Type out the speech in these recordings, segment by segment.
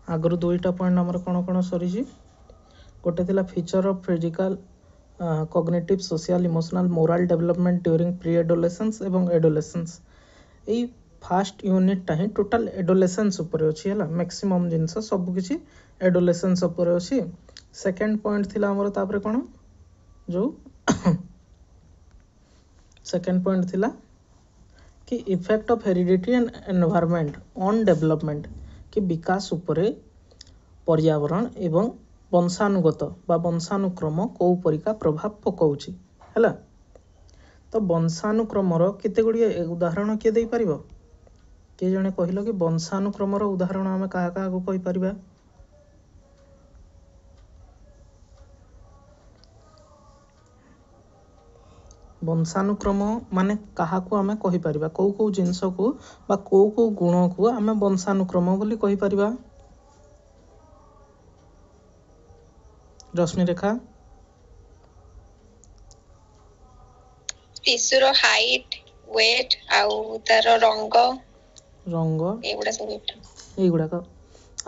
आगु दुईटा पॉइंट आमर कौन कौन सरी गोटे थिला feature of physical cognitive social emotional moral development during pre adolescence एवं एडोलेसेंस यही फास्ट यूनिटा ही टोटाल एडोलेसेंस उपर अच्छी है मैक्सिमम जिनस सबकि एडोलेसेंस उपर अच्छी सेकेंड पॉइंट थिला आमर तापर कौन जो सेकेंड पॉइंट थिला कि effect of heredity and environment on development कि विकास उपरे पर्यावरण एवं वंशानुगत बा वंशानुक्रम कौ परिका प्रभाव पकाउछि हैला। तो वंशानुक्रमर केते गुड़िए उदाहरण किए दे पारिबो किए जने कहिलो कि वंशानुक्रमर उदाहरण आमे कहा कहा को कहि परिबा वंशानुक्रम माने कहा को आमे कहि परिबा कौ कौ जिंस को बा कौ कौ गुण को आमे वंशानुक्रम बोली कहि परिबा रश्मि रेखा शिशुर हाइट वेट आउ तार रंग रंग एगुडा सब एगुडा का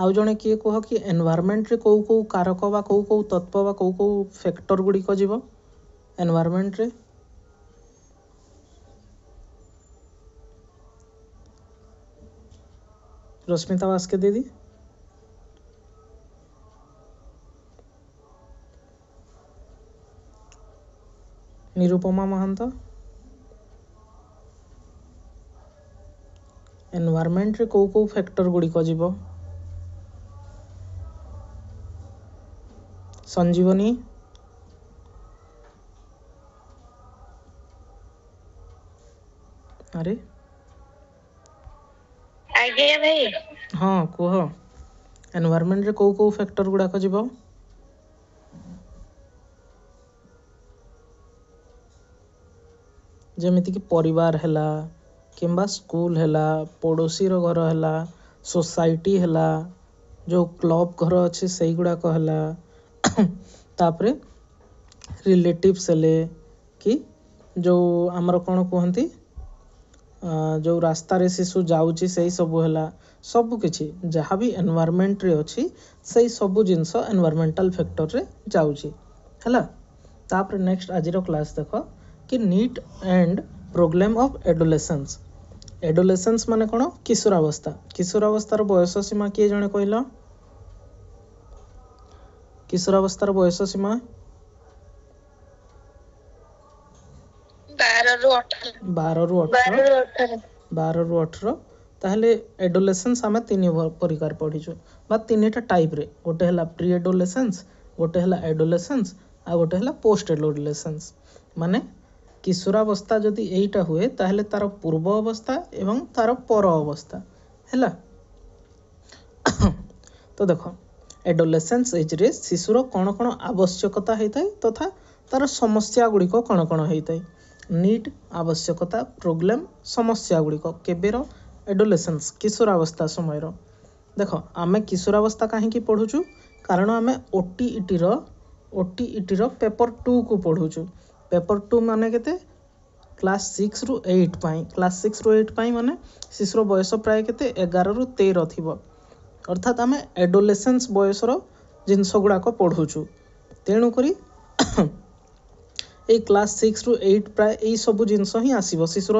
आउ जने किए कह कि एनवायरनमेंट रे कौ कौ कारक बा कौ कौ तत्व बा कौ कौ फैक्टर गुडी को जीव एनवायरनमेंट रे रश्मिता वास्के दीदी निरुपमा महंत एनवायरनमेंट रे कौ कौ फैक्टर गुडी को जीव संजीवनी अरे आगे भाई हाँ कह एनवायरनमेंट रे कौ कौ फैक्टर गुडा को जीव जेमिति कि परिवार हैला किंबा स्कूल हैला पड़ोसी रो घर हैला सोसाइटी हैला जो क्लब घर अच्छे से गुड़ाक हैला तापरे रिलेटिव्स हेले कि जो आमर कौन कहती जो रास्ता रे शिशु जाऊँगी से सबू है सब किछि जहाँ भी एनवायरनमेंट रे अच्छी से सबू जिनस एनवायरमेंटल फैक्टर रे जाऊँगी है तापर नेक्स्ट आज क्लास देख कि need and problem of adolescence adolescence माने कौन किशोरावस्थार बयस सीमा किए जने कहल किशोरावस्थार बयस सीमा 12 रु 18 ताहले एडोलेसेंस आमे तीन प्रकार पढ़ीछु बा तीनटा टाइप रे गोटे हला प्री एडोलेसेंस गोटे हला एडोलेसेंस आ गोटे हला पोस्ट एडोलेसेंस माने किशोरावस्था जदि एइटा हुए ताहले तार पूर्व अवस्था एवं तार पर अवस्था हैला। तो देखो एडोलेसेंस एज रे शिशुर कौन कौन आवश्यकता होता है तथा तार समस्या गुड़िक कौन कौन होता है नीड आवश्यकता प्रोब्लेम समस्या गुड़िक केबेर एडोलेसेंस किशोरावस्था समय देख आमे किशोरावस्था कहीं पढ़ुचु कारण आमे ओटीईटी रो पेपर 2 को पढ़ुचु पेपर 2 माने केते क्लास 6 रु 8 पाई क्लास 6 रु 8 पाई माने शिशुर बयस प्राय केते 11 रु 13 थिबो अर्थात आमे एडोलेसेंस बयसर जिनस गुड़ाक पढ़ुचु तेणु करी ए क्लास 6 रु 8 प्राय यही सब जिनस ही आसीबो शिशुर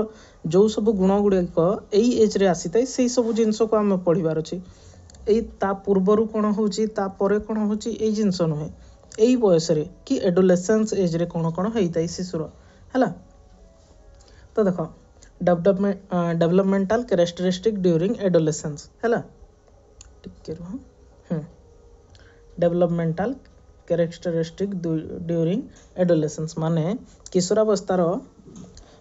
जो सब गुण गुड़िक यही एज रे आसीताई से सब जिनस को आम पढ़ार अच्छी यही ता पूर्वर कौन होची ता परे कौन होची यही जिनस नुहे यही बयस रे कि एडोलेसेंस एज रे कौन कौन होता है शिशुर है। तो देख डेवलपमेंटल कैरेक्टरिस्टिक ड्यूरिंग एडोलेसेंस है टिके रुह डेवलपमेंटल कैरेक्टरिस्टिक ड्यूरिंग एडोलेसेंस माने किशोरावस्थार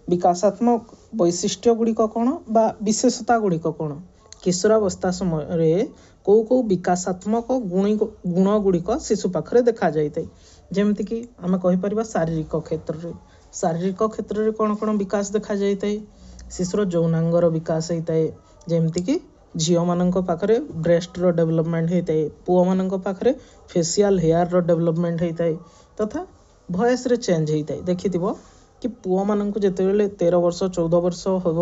विकासात्मक वैशिष्ट्य गुड़िक कौन बा विशेषता गुड़िक कौन किशोरावस्था समय कौ कौ विकासात्मक गुण गुड़िक शिशु पाखरे देखा जाए जमती कि आम कहीपर शारीरिक क्षेत्र में कौन कौन विकास देखा जाए शिशुर यौनांगर विकास होता है जमती कि झील मान पाखे ब्रेस्ट रो डेवलपमेंट होता है पुओ मान पाखे फेसियाल हेयर रो डेवलपमेंट होता है तथा वॉइस रे चेंज होता है देखि कि पुओ मान जिते 13 वर्ष 14 वर्ष हम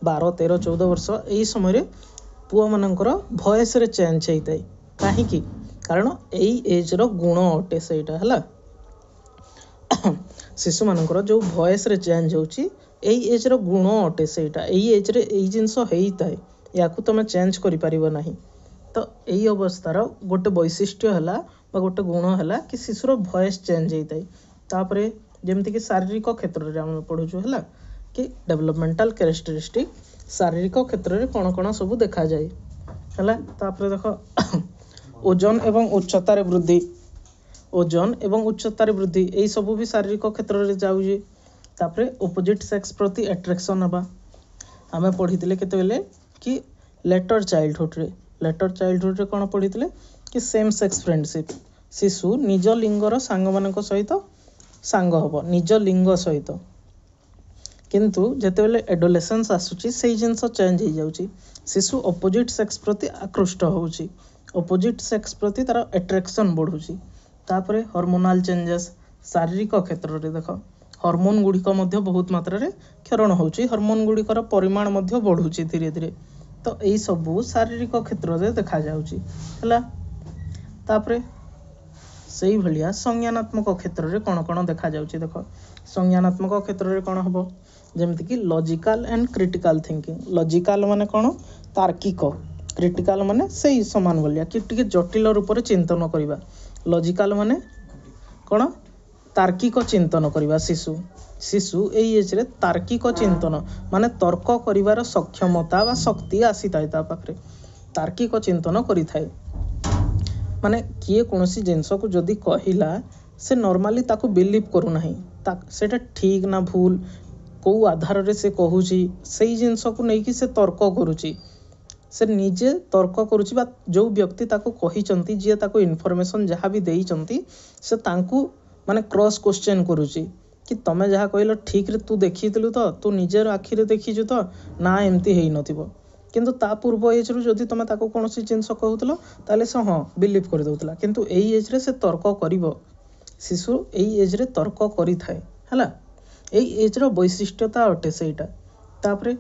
12 13 14 वर्ष यही समय पुओ मानकर वॉइस रे चेंज होता है कहीं कारण एई एज रो गुण अटे सेटा है शिशु मानकर जो वॉइस रे चेंज होची एई एज रो गुण अटे सेटा एई एज रे एई जिंस हेई थाए याकू तुम चेंज करि परिबो नाही तो एई अवस्थार गोटे वैशिष्ट्य है गोटे गुण है कि शिशुर वॉइस चेंज होता है तापरे जेमती कि शारीरिक क्षेत्र में आम पढ़ुचु है कि डेवलपमेंटल कैरेक्टरिस्टिक शारीरिक क्षेत्र में कौन कौन सब देखा जाए है तापरे देख ओजन एवं उच्चतार वृद्धि ओजन एवं उच्चतार वृद्धि यही सब भी शारीरिक क्षेत्र में जाऊे तापरे ओपोजिट सेक्स प्रति अट्रैक्शन हवा आम पढ़ी केते कि लेटर चाइल्डहुड रे कौन पढ़ी कि सेम सेक्स फ्रेंडशिप शिशु निज लिंगर सांग मान सहित सांग हम निज लिंग सहित किंतु जेतेबेले एडोलेसेंस आसुची से जिनस चेंज हो जाउची शिशु अपोजिट सेक्स प्रति आकृष्ट होउची अपोजिट सेक्स प्रति तार अट्रैक्शन बढ़ुची तापरे हार्मोनाल चेंजेस शारीरिक क्षेत्र रे देख हार्मोन गुड़िक बहुत मात्रा रे क्षरण होउची हार्मोन गुड़िकर परिमाण मध्य बढ़ुची धीरे धीरे तो यही सबू शारीरिक क्षेत्र में देखा जाउची है तापरे से भाया संज्ञानात्मक क्षेत्र में कौन कौन देखा जाउची देख संज्ञानात्मक क्षेत्र में कौन हम जमती कि logical and critical thinking logical माने कौन तार्किक क्रिटिकल माने से समान भाया कि टिके जटिल रूप से चिंतन करवा लॉजिकल माने कौन तार्किक चिंतन करवा शिशु शिशु एई एज रे तार्किक चिंतन माने तर्क करिवार सक्षमता वा शक्ति आसी थाए ता पाखरे तार्किक चिंतन करि थाए माने किए कोनोसी जिंस को जदि कहिला से नॉर्मली ताको बिलीव करू नाही सेटा ठीक ना भूल को आधार रे से कहूची सेई जिंस को नै कि से तर्क करूची से निजे तर्क करूची बा जो व्यक्ति ताको कहिचंती जे ताको इन्फॉर्मेशन जहाँ भी देइचंती से तांकू माने क्रॉस क्वेश्चन करूची कि तमे जहाँ कहल ठीक रे तू देखिलु तो तू निजर आखिरे देखीचु तो ना एमती हेई नथिबो किंतु ता पूर्व एज रु जदि तमे ताको कोनोसी जिंस कहउतलो ताले से हां बिलीव कर दउतला किंतु एई एज रे से तर्क करिवो शिशु एई एज रे तर्क करि थाए हला एई एज रो वैशिष्ट्यता अटे सेटा तापरे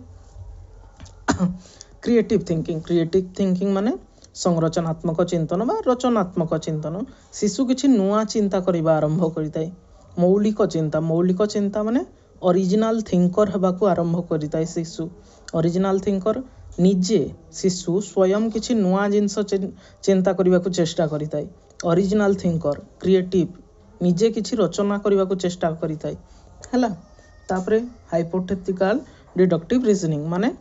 क्रिएटिव थिंकिंग माने संरचनात्मक चिंतन बा रचनात्मक चिंतन शिशु किछि नुआ चिंता करिबा आरंभ करिताय मौलिक चिंता माने ओरिजिनल थिंकर हेबाकू आरंभ करिताय शिशु ओरिजिनल थिंकर निजे शिशु स्वयं किछि नुआ जिंस चिंता करिबाकू चेष्टा करिताय ओरिजिनल थिंकर क्रिएटिव निजे किछि रचना करिबाकू चेष्टा करिताय हला तापरे हाइपोथेटिकल डिडक्टिव रीजनिंग माने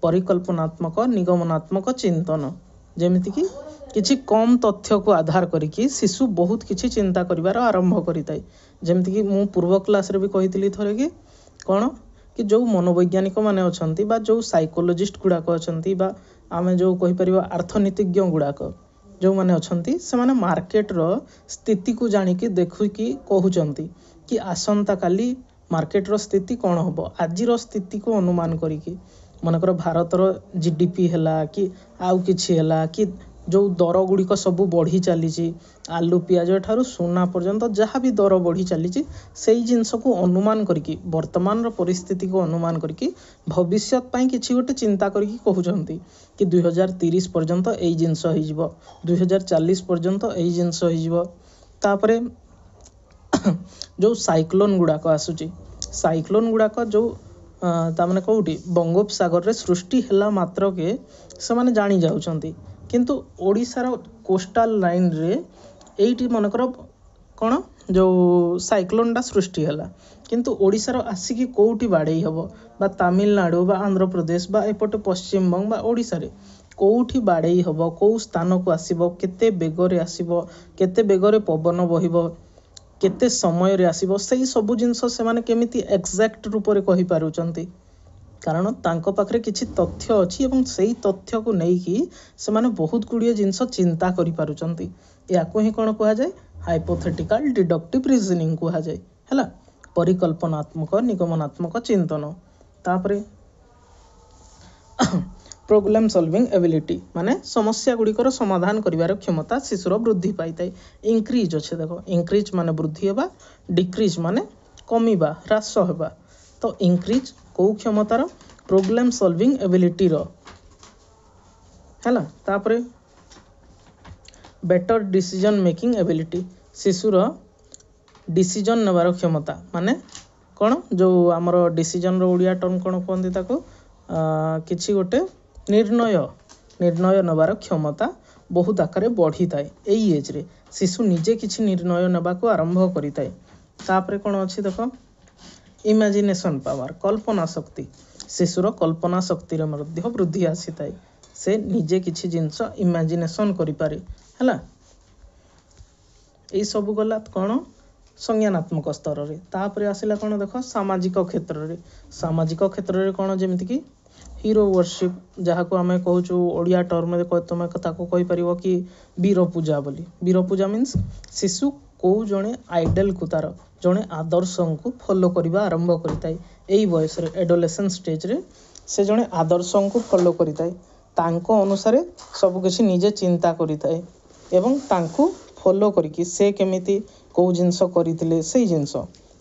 परिकल्पनात्मक निगमनात्मक चिंतन जेमिति कि किछि कम तथ्य को आधार करिकी शिशु बहुत किछि चिंता करिवार आरंभ करिताय जेमिति कि मु पूर्व क्लास रे भी कहितली थरे कि कोन कि जो मनोवैज्ञानिक माने अछंती बा जो साइकोलॉजिस्ट गुडाक अछंती बा आमे जो कहि परिबा अर्थनीतिज्ञ गुडाक जो माने अछंती से माने मार्केट रो स्थिति को जानि कि देखु कि कहउचंती कि आसंता काली मार्केट रो स्थिति कोन होबो आज रो स्थिति को अनुमान करिकी मनकर भारत रो जीडीपी हला कि आउ किछि हला कि जो दर गुड़िक सब बढ़ी चली आलू पियाज ठारू सोना पर्यंत जहाँ भी दर बढ़ी चली से जिनस को अनुमान करके वर्तमान परिस्थिति को अनुमान करके भविष्य किसी गोटे चिंता करके कहते कि 2030 पर्यंत यही जिनस हो 2040 पर्यंत यही जिनस हो जो साइक्लोन गुड़ाक आसूची साइक्लोन गुड़ाक जो तामने कौटी बंगोपसागर रे सृष्टि हैला मात्र के से माने जानी जाउछंती किंतु ओडिशार कोस्टाल लाइन रे एइटी मनकर कोन जो साइक्लोन टा सृष्टि हैला किंतु ओडिशार आसिकी कोउटी बाडई हबो बा तमिलनाडु बा आंध्र प्रदेश बा एपटे पश्चिम बंग बा ओडिशा रे कोउठी बाडई हबो को स्थान को आसीबो केते बेगरे आसीबो केते बेगरे पवन बहिबो केते समय रे आसीबो सही सब जिंस से माने केमिति एक्जेक्ट रूप रे कहि पारुचंती कारण तांको पाखरे किछि तथ्य अछि एवं सेही तथ्य को नै कि से माने बहुत गुडिए जिंस चिंता करि पारुचंती याको ही कोन कहा जाय हाइपोथेटिकल डिडक्टिव रीजनिंग कहा जाय हला परिकल्पनात्मक निगमनात्मक चिंतन तापरे प्रॉब्लम सॉल्विंग एबिलिटी माने समस्या गुड़िकर समाधान करिवार क्षमता शिशुर वृद्धि पाइताय इंक्रीज अच्छे देखो इंक्रीज माने वृद्धि हेबा डिक्रीज माने कमिबा ह्रास हेबा तो इंक्रीज को क्षमतार प्रॉब्लम सॉल्विंग एबिलिटी रो हला तापरे बेटर डिसीजन मेकिंग एबिलिटी शिशुर डिसीजन नेबार क्षमता माने कौन जो आमर डिसीजन ओडिया टर्म कौन कहते ताको किछि गोटे निर्णय निर्णय नेबार क्षमता बहुत आकार बढ़ी थाए एई एज रे शिशु निजे किछि निर्णय नेबाको आरंभ करिताए तापरे कौन अछि देखो इमेजिनेशन पावर कल्पना शक्ति शिशुर कल्पना शक्ति रे मध्य वृद्धि आसीताए से निजे किछि जिंस इमेजिनेशन करि पारे हला एई सब गला कौन संज्ञानात्मक स्तर रे तापरे आसिला कौन देखो सामाजिक क्षेत्र रे सामाजिक क्षेत्र रे कौन जेमिति कि हीरो वर्शिप जहाँ को आम कहूँ ओडिया टर्म रे तुम ताको कहि परिबो कि वीर पूजा बोली वीर पूजा मीन्स शिशु को जड़े आइडल को तार जड़े आदर्श को फॉलो करने आरंभ करिताए एई बयस रे एडोलेसेंस स्टेज रे से जड़े आदर्श को फॉलो करिताए तांको अनुसार सब किछि निजे चिंता करिताए एवं तांको फॉलो करिकि से केमिति को जिंस करथिले सेई जिंस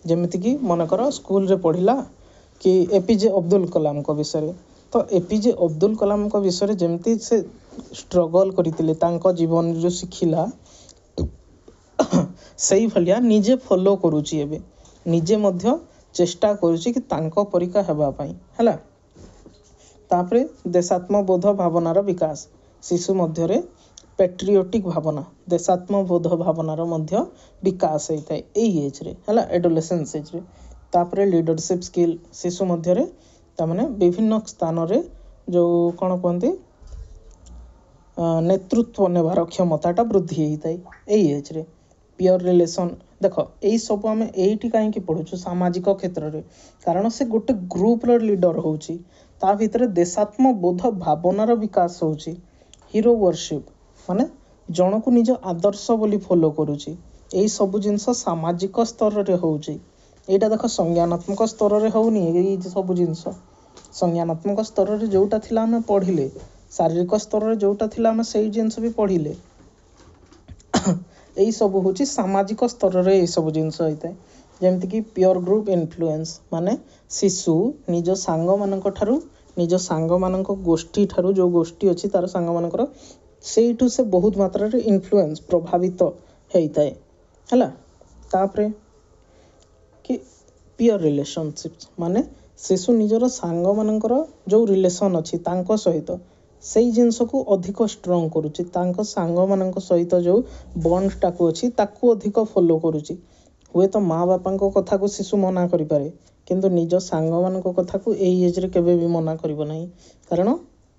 जेमिति कि मनकर स्कूल रे पढ़िला कि एपीजे अब्दुल कलाम को विषय तो एपीजे अब्दुल कलाम को विषय जेमिति से स्ट्रगल करथिले तांको जीवन जो शिखिला सही भलिया निजे फॉलो करूची एबे निजे मध्य चेष्टा करूची कि तांको परीक्षा हेबा पई हला तापरे देशात्मबोध भावनार विकास शिशु मध्य रे पेट्रियोटिक भावना देशात्मबोध भावनार मध्य विकास होता है एई एज रे हला एडोलेसेंस एज रे तापरे लीडरशिप स्किल शिशु मध्य रे तामाने विभिन्न स्थान रे जो कोन कहंती नेतृत्व नेबार क्षमताटा वृद्धि होता है एई एज रे पियर रिलेशन देखो एई सब आमे एईटी काहे कि पढुछु सामाजिक क्षेत्र रे कारण से गोटे ग्रुप रो लीडर होउची ता भितरे देशात्मबोध भावनार विकास होउची हीरो वर्शिप माने जन को निज आदर्श बोली फॉलो करूची एई सब जिंस सामाजिक स्तर रे होउची एटा देखो संज्ञानात्मक स्तर रे होउनी एई सब जिंस संज्ञानात्मक स्तर रे जोटा थिला हम पढिले शारीरिक स्तर रे जोटा थिला हम सेई जिंस भी पढिले एई सब होची सामाजिक स्तर रे एई सब जिंस होइते जेमति कि पियर ग्रुप इन्फ्लुएंस माने शिशु निज सांग मानक ठारू निज सांग मानक गोष्ठी ठारू जो गोष्ठी अछि तार सांग मानकर सेठू से बहुत मात्रा रे इन्फ्लुएंस प्रभावित होता है हला तापरे कि पियर रिलेशनशिप्स माने शिशु निजर सांग मानकर जो रिलेशन अछि तांको सहित सेई जिंस को अधिक स्ट्रांग करूची तांको सांग मानक सहित जो बॉन्ड टाको अछि ताको अधिक फॉलो करूची हुए तो माँ बापा कथा को शिशु मना करि पारे किंतु निज सांग मानक कथा को एई एज रे केबे भी मना करिवो नाही कारण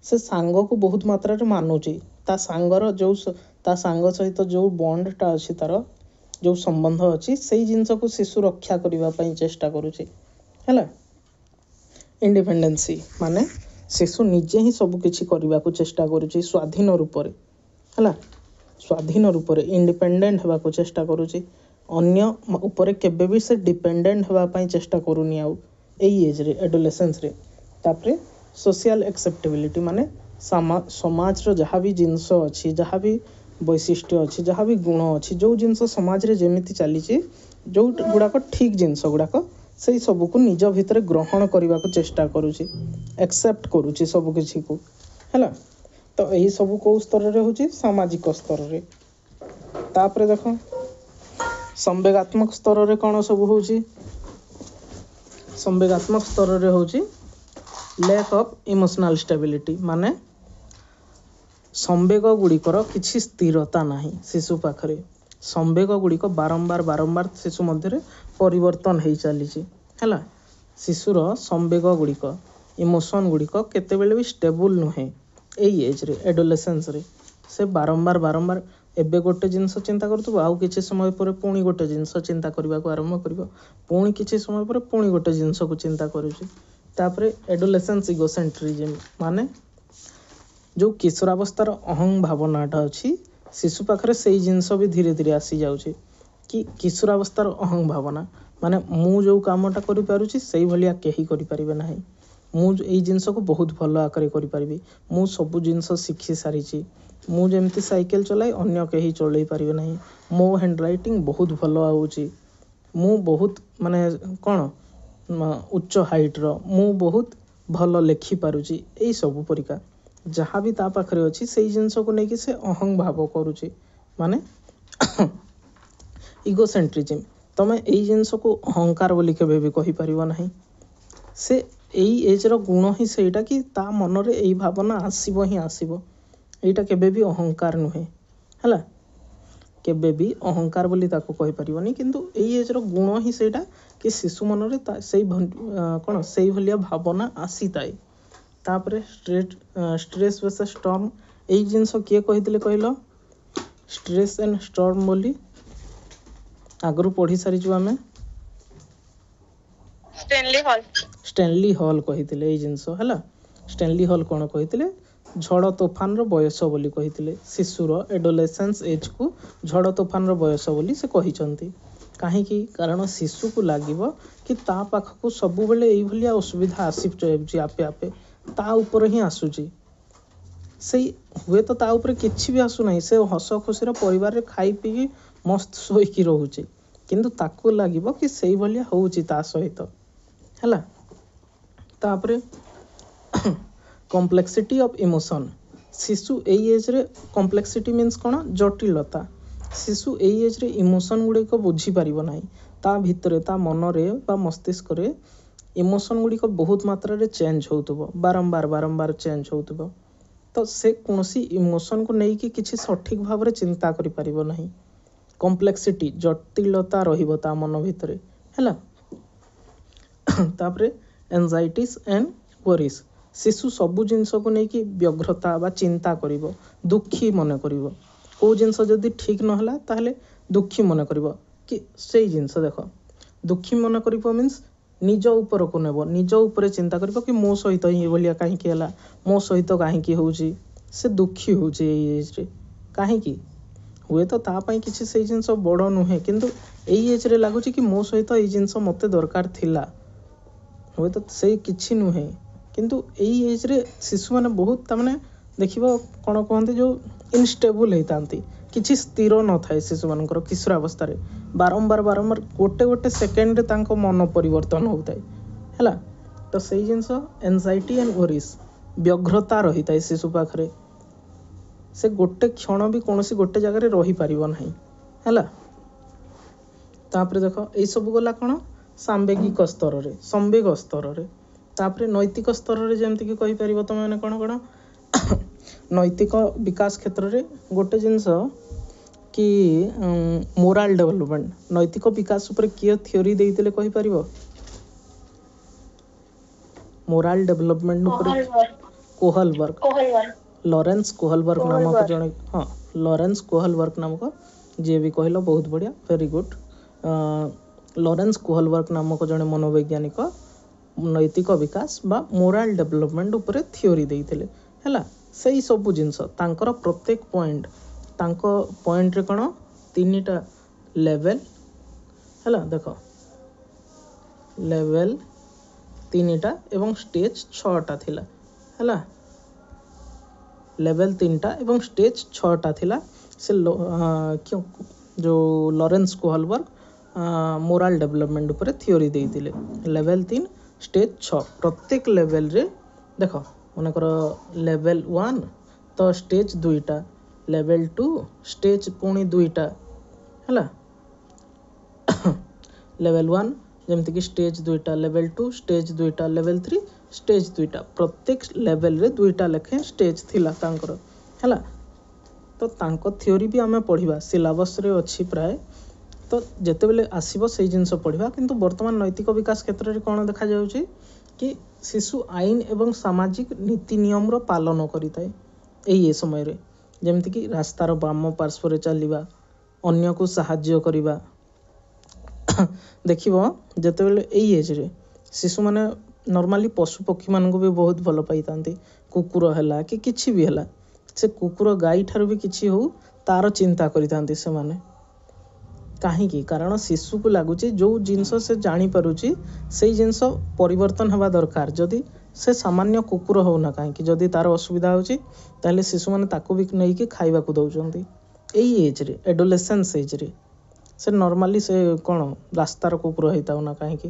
से सांग को बहुत मात्रा रे मानुची ता सांगर जो ता सांग सहित जो बॉन्डटा अछि तार जो संबंध अछि सेई जिंस को शिशु रक्षा करिवा पई चेष्टा करूची हला इंडिपेंडेंसी माने शिशु निजे ही सब किछि करिवा को चेष्टा करूची स्वाधीन रूप रे हला स्वाधीन रूप रे इंडिपेंडेंट हेबा को चेष्टा करूची अन्य ऊपर केबे भी से डिपेंडेंट हेबा पई चेष्टा करूनी आउ एई एज रे एडोलेसेंस रे तापरे सोशल एक्सेप्टेबिलिटी माने समाज रो जहाँ भी जिनस अच्छी जहाँ भी वैशिष्ट्य अच्छी जहाँ भी गुण अच्छी जो जिनस समाज रे जेमिति चली जो गुड़ाक ठीक जिनस गुड़ाक से सब को निज भितर ग्रहण करने को चेष्टा करुची एक्सेप्ट करुची सब किसी को है तो यही सब को स्तर रे होची सामाजिक स्तर रे तापरे देखो संवेगात्मक स्तर रे कौन सब होची संवेगात्मक स्तर रे होची लैक ऑफ इमोशनल स्टेबिलिटी माने संवेग गुड़िकर किसी स्थिरता नाही शिशु पाखरे संवेग गुड़िक बारंबार बारंबार शिशु मध्य परिवर्तन हो चली है शिशुर संवेग गुड़िक इमोशन गुड़िक केतेबेले भी स्टेबल नुहे एई एज रे एडोलेसेंस रे से बारंबार बारंबार एबे गोटे जिनस चिंता करथुबो आउ किछि समय पर पुणी गोटे जिनस चिंता करबा को आरंभ करबो पुणी किछि समय पर पुणी गोटे जिनस को चिंता करूची तापरे एडोलेसेंस इगोसेंट्रिज्म माने जो किशोरावस्थार अहं भावनाटा अच्छी शिशु पाखरे सेई जिनस भी धीरे धीरे आसी जाउची कि किशोरावस्थार अहं भावना माने मु जो कामटा करि पारुची सेई भलिया केही करि परिबे नाही मु एई जिनस को बहुत भलो आकारे करि परिबी मु सब जिनस शिखि सारिची मु जेमति साइकिल चलाई अन्य केही चलै परिबे नाही मो हैंड राइटिंग बहुत भलो आउची मु बहुत माने कोन उच्च हाइट रो मु बहुत भलो लेखि पारुची एई सब परिका जहाँ भी ता पाखरे अच्छी से जिनस को लेकिन से अहं भाव करुची माने इगोसेंट्रिज्म तमें यही जिनस को अहंकार बोली केबे भी कहि परिबो नाही से यही एज रो गुण ही सेटा कि ता मन रे एही भावना आसीबो ही आसीबो एटा केबे भी अहंकार नुहे हला केबे भी अहंकार बोली ताको कहि परिबोनी किंतु एही एज रो गुण ही सेटा कि शिशु मन रे सेही कोन सेही भलिया भावना आसीताय तापरे स्ट्रेस वर्सेस स्टॉर्म एही जिनस किए कहितले कहलो स्ट्रेस एंड स्टॉर्म बोली आगरू पढ़ी सारी आमे स्टैनली हॉल कहितले एही जिनस हला स्टैनली हॉल कोन कहितले झड़ तोफान रो बयस बोली कहितले शिशुर एडोलेसेंस एज को झड़ तोफान रो बयस बोली से कहिचंती काहेकि कारण शिशु को लागिबो कि ता पाख को सब बेले एही भलिया असुविधा आसी जाउची आपे आपे ता ऊपर ही आसुची से हुए तो ता ऊपर किछि भी आसु नाही से हस खुशी रो परिवार रे खाई पी मस्त सोई की रहूची किंतु ताको लागिबो कि सेही भलिया होउची ता सहित हला तापरे कॉम्प्लेक्सिटी ऑफ इमोशन शिशु एई एज रे कॉम्प्लेक्सिटी मीन्स कोन जटिलता शिशु एई एज रे इमोशन गुडी को बुझी परिबो नाही ता भितरे ता मन रे बा मस्तिष्क रे इमोशन गुडी को बहुत मात्रा रे चेंज होतबो बारंबार चेंज होतबो तो से कोनसी इमोशन को नै कि किछि सठिक भाव रे चिंता करि परिबो नाही कॉम्प्लेक्सिटी जटिलता रहिबो ता मन भितरे हला तापरे एंजाइटीज एंड वरीज शिशु सबु जिनस को नहीं कि व्यग्रता बा चिंता करिवो दुखी मन करिवो को जिनस जदी ठीक न हला ताहले दुखी मन करिवो कि सेही जिनस देखो दुखी मन करिवो मींस निज ऊपर को नेबो निज ऊपर चिंता करिवो कि मो सहित ही बोलिया काहे कि हला मो सहित काहे कि होउची से दुखी होउची एई एज रे काहे कि हुए तो ता पई किछि सेही जिनस बड़ नुहे किंतु एई एज रे लागुची कि मो सहित एई जिनस मते दरकार थिला हुए तो सेही किछि नुहे किंतु एई एज रे शिशु माने बहुत तमने देखिबो कोन कहंते जो इनस्टेबल हेतांती किछि स्थिर न थाए शिशु मानकर किशोरावस्था रे बारंबार गोटे सेकेंड रे तांको मन परिवर्तन होताय हला तो सेही जिंस एंजाइटी एंड वरीज व्यग्रता रहिताय शिशु पाखरे से गोटे क्षण भी कोनोसी गोटे जगह रे रही परिबो नाही हला तापरे देखो एई सब गला कोन सांवेगिक स्तर रे संवेग स्तर रे तापरे नैतिक स्तर रे जेमति कि कहि परिबो त माने कोन नैतिक विकास क्षेत्र रे गोटे जिंस कि मोराल डेवलपमेंट नैतिक विकास ऊपर किए थ्योरी देइतले कहि परिबो मोराल डेवलपमेंट ऊपर कोहलबर्ग लॉरेंस कोहलबर्ग नामक जने हाँ लॉरेंस कोहलबर्ग नामक जे भी कहलो बहुत बढ़िया वेरी गुड लॉरेंस कोहलबर्ग नामक जने मनोवैज्ञानिक नैतिक विकास बा मोराल डेवलपमेंट ऊपर थ्योरी देइतले हला सेही सब जिंस तांकर प्रत्येक पॉइंट तांको पॉइंट रे कोन तीनटा लेवल हला देखो लेवल तीनटा एवं स्टेज 6टा थिला हला लेवल 3टा एवं स्टेज 6टा थिला से क्यों जो लॉरेंस कोहलबर्ग मोराल डेवलपमेंट ऊपर थ्योरी देइतिले लेवल 3 स्टेज 6 प्रत्येक लेवल रे देखो मनकर लेवल 1 तो स्टेज 2टा लेवल 2 स्टेज पुणी 2टा हला लेवल 1 जेमति कि स्टेज 2टा लेवल 2 स्टेज 2टा लेवल 3 स्टेज 2टा प्रत्येक लेवल रे 2टा लेखे स्टेज थिला तांकर हला तो तांको थ्योरी भी आमे पढिबा सिलेबस रे अछि प्राय तो जेते बेले आसीबो सेही जिंस पढिबा किंतु वर्तमान नैतिक विकास क्षेत्र रे कोन देखा जाउची कि शिशु आईन एवं सामाजिक नीति नियम रो पालन करिताय एई समय रे जेमति कि रास्तार बाम पार्श्व रे चलीबा अन्य को सहाय्य करिबा देखिबो जेते बेले एई एज रे शिशु माने नॉर्मली पशु पक्षी मान को भी बहुत भल पाइतांती कुकुर हला कि किछि भी हला से कुकुर गाई ठार भी किछि हो तार चिंता करितांती से माने काहे की कारण शिशु को लागुची जो जिंस से जानी पारुची सेही जिंस परिवर्तन हवा दरकार जदि से सामान्य कुकुर हो ना काहे की जदि तार असुविधा होची ताले शिशु माने ताको भी नै कि खाइबा को दउचंती एई एज रे एडोलेसेंस एज रे से नॉर्मली से कोन रास्तार कुकुर हेताउ ना काहे की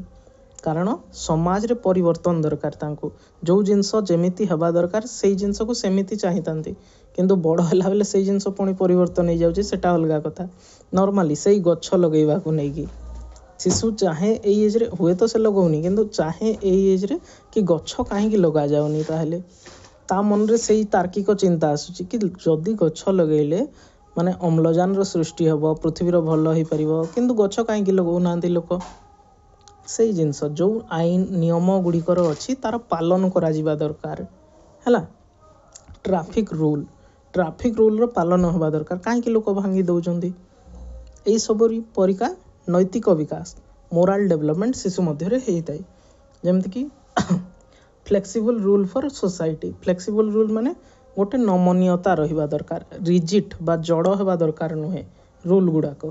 कारण समाज रे परिवर्तन दरकार तांको जो जिंस जेमिति हवा दरकार सेही जिंस को सेमिति चाहितांती କିନ୍ତୁ ବଡ଼ ହେଲା ବେଲେ ସେଇ ଜିନିଷ ପୁଣି ପରିବର୍ତ୍ତନ ହେଇଯାଉଛି, ସେଟା ଅଲଗା କଥା। ନର୍ମାଲି ସେଇ ଗଛ ଲଗେଇବାକୁ ନେଇକି ଶିଶୁ ଚାହେଁ ଏଇ ଏଜ୍ରେ, ହୁଏତ ସେ ଲଗାଉନି କିନ୍ତୁ ଚାହେଁ ଏଇ ଏଜ୍ରେ କି ଗଛ କାହିଁକି ଲଗାଯାଉନି, ତାହେଲେ ତା ମନରେ ସେଇ ତାର୍କିକ ଚିନ୍ତା ଆସୁଛି କି ଯଦି ଗଛ ଲଗେଇଲେ ମାନେ ଅମ୍ଳଜାନର ସୃଷ୍ଟି ହେବ, ପୃଥିବୀର ଭଲ ହେଇପାରିବ, କିନ୍ତୁ ଗଛ କାହିଁକି ଲଗାଉନାହାନ୍ତି ଲୋକ। ସେଇ ଜିନିଷ ଯେଉଁ ଆଇନ ନିୟମ ଗୁଡ଼ିକର ଅଛି ତାର ପାଳନ କରାଯିବା ଦରକାର ହେଲା। ଟ୍ରାଫିକ ରୁଲର ପାଳନ ହେବା ଦରକାର, କାହିଁକି ଲୋକ ଭାଙ୍ଗି ଦେଉଛନ୍ତି। ଏଇସବୁ ପରିକା ନୈତିକ ବିକାଶ, ମୋରାଲ ଡେଭଲପମେଣ୍ଟ ଶିଶୁ ମଧ୍ୟରେ ହେଇଥାଏ। ଯେମିତିକି flexible rule for society. Flexible rule ମାନେ ଗୋଟେ ନମନୀୟତା ରହିବା ଦରକାର, ରିଜିଟ୍ ବା ଜଡ଼ ହେବା ଦରକାର ନୁହେଁ ରୁଲ୍ ଗୁଡ଼ାକ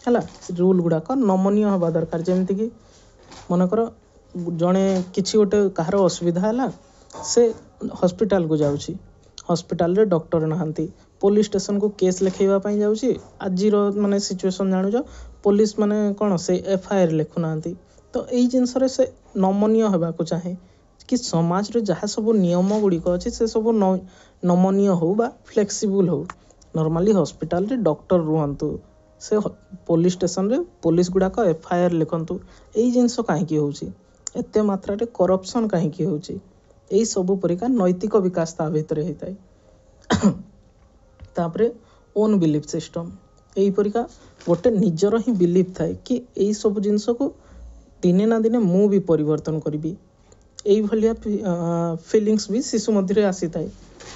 ହେଲା। ରୁଲ୍ ଗୁଡ଼ାକ ନମନୀୟ ହେବା ଦରକାର। ଯେମିତିକି ମନେକର ଜଣେ କିଛି ଗୋଟେ କାହାର ଅସୁବିଧା ହେଲା, ସେ ହସ୍ପିଟାଲକୁ ଯାଉଛି, ହସ୍ପିଟାଲରେ ଡକ୍ଟର ନାହାନ୍ତି, ପୋଲିସ ଷ୍ଟେସନକୁ କେସ୍ ଲେଖାଇବା ପାଇଁ ଯାଉଛି। ଆଜିର ମାନେ ସିଚୁଏସନ୍ ଜାଣୁଛ, ପୋଲିସ ମାନେ କ'ଣ ସେ FIR ଲେଖୁନାହାନ୍ତି। ତ ଏଇ ଜିନିଷରେ ସେ ନମନୀୟ ହେବାକୁ ଚାହେଁ କି ସମାଜରେ ଯାହା ସବୁ ନିୟମ ଗୁଡ଼ିକ ଅଛି ସେ ସବୁ ନମନୀୟ ହେଉ ବା ଫ୍ଲେକ୍ସିବୁଲ୍ ହେଉ। ନର୍ମାଲି ହସ୍ପିଟାଲରେ ଡକ୍ଟର ରୁହନ୍ତୁ, ସେ ପୋଲିସ ଷ୍ଟେସନରେ ପୋଲିସ ଗୁଡ଼ାକ FIR ଲେଖନ୍ତୁ। ଏଇ ଜିନିଷ କାହିଁକି ହେଉଛି, ଏତେ ମାତ୍ରାରେ କରପ୍ସନ୍ କାହିଁକି ହେଉଛି, ଏଇ ସବୁ ପରିକା ନୈତିକ ବିକାଶ ତା ଭିତରେ ହେଇଥାଏ। ତାପରେ ଓନ୍ ବିଲିଫ୍ ସିଷ୍ଟମ୍, ଏଇପରିକା ଗୋଟେ ନିଜର ହିଁ ବିଲିଫ୍ ଥାଏ କି ଏଇ ସବୁ ଜିନିଷକୁ ଦିନେ ନା ଦିନେ ମୁଁ ବି ପରିବର୍ତ୍ତନ କରିବି। ଏଇଭଳିଆ ଫିଲିଙ୍ଗସ୍ ବି ଶିଶୁ ମଧ୍ୟରେ ଆସିଥାଏ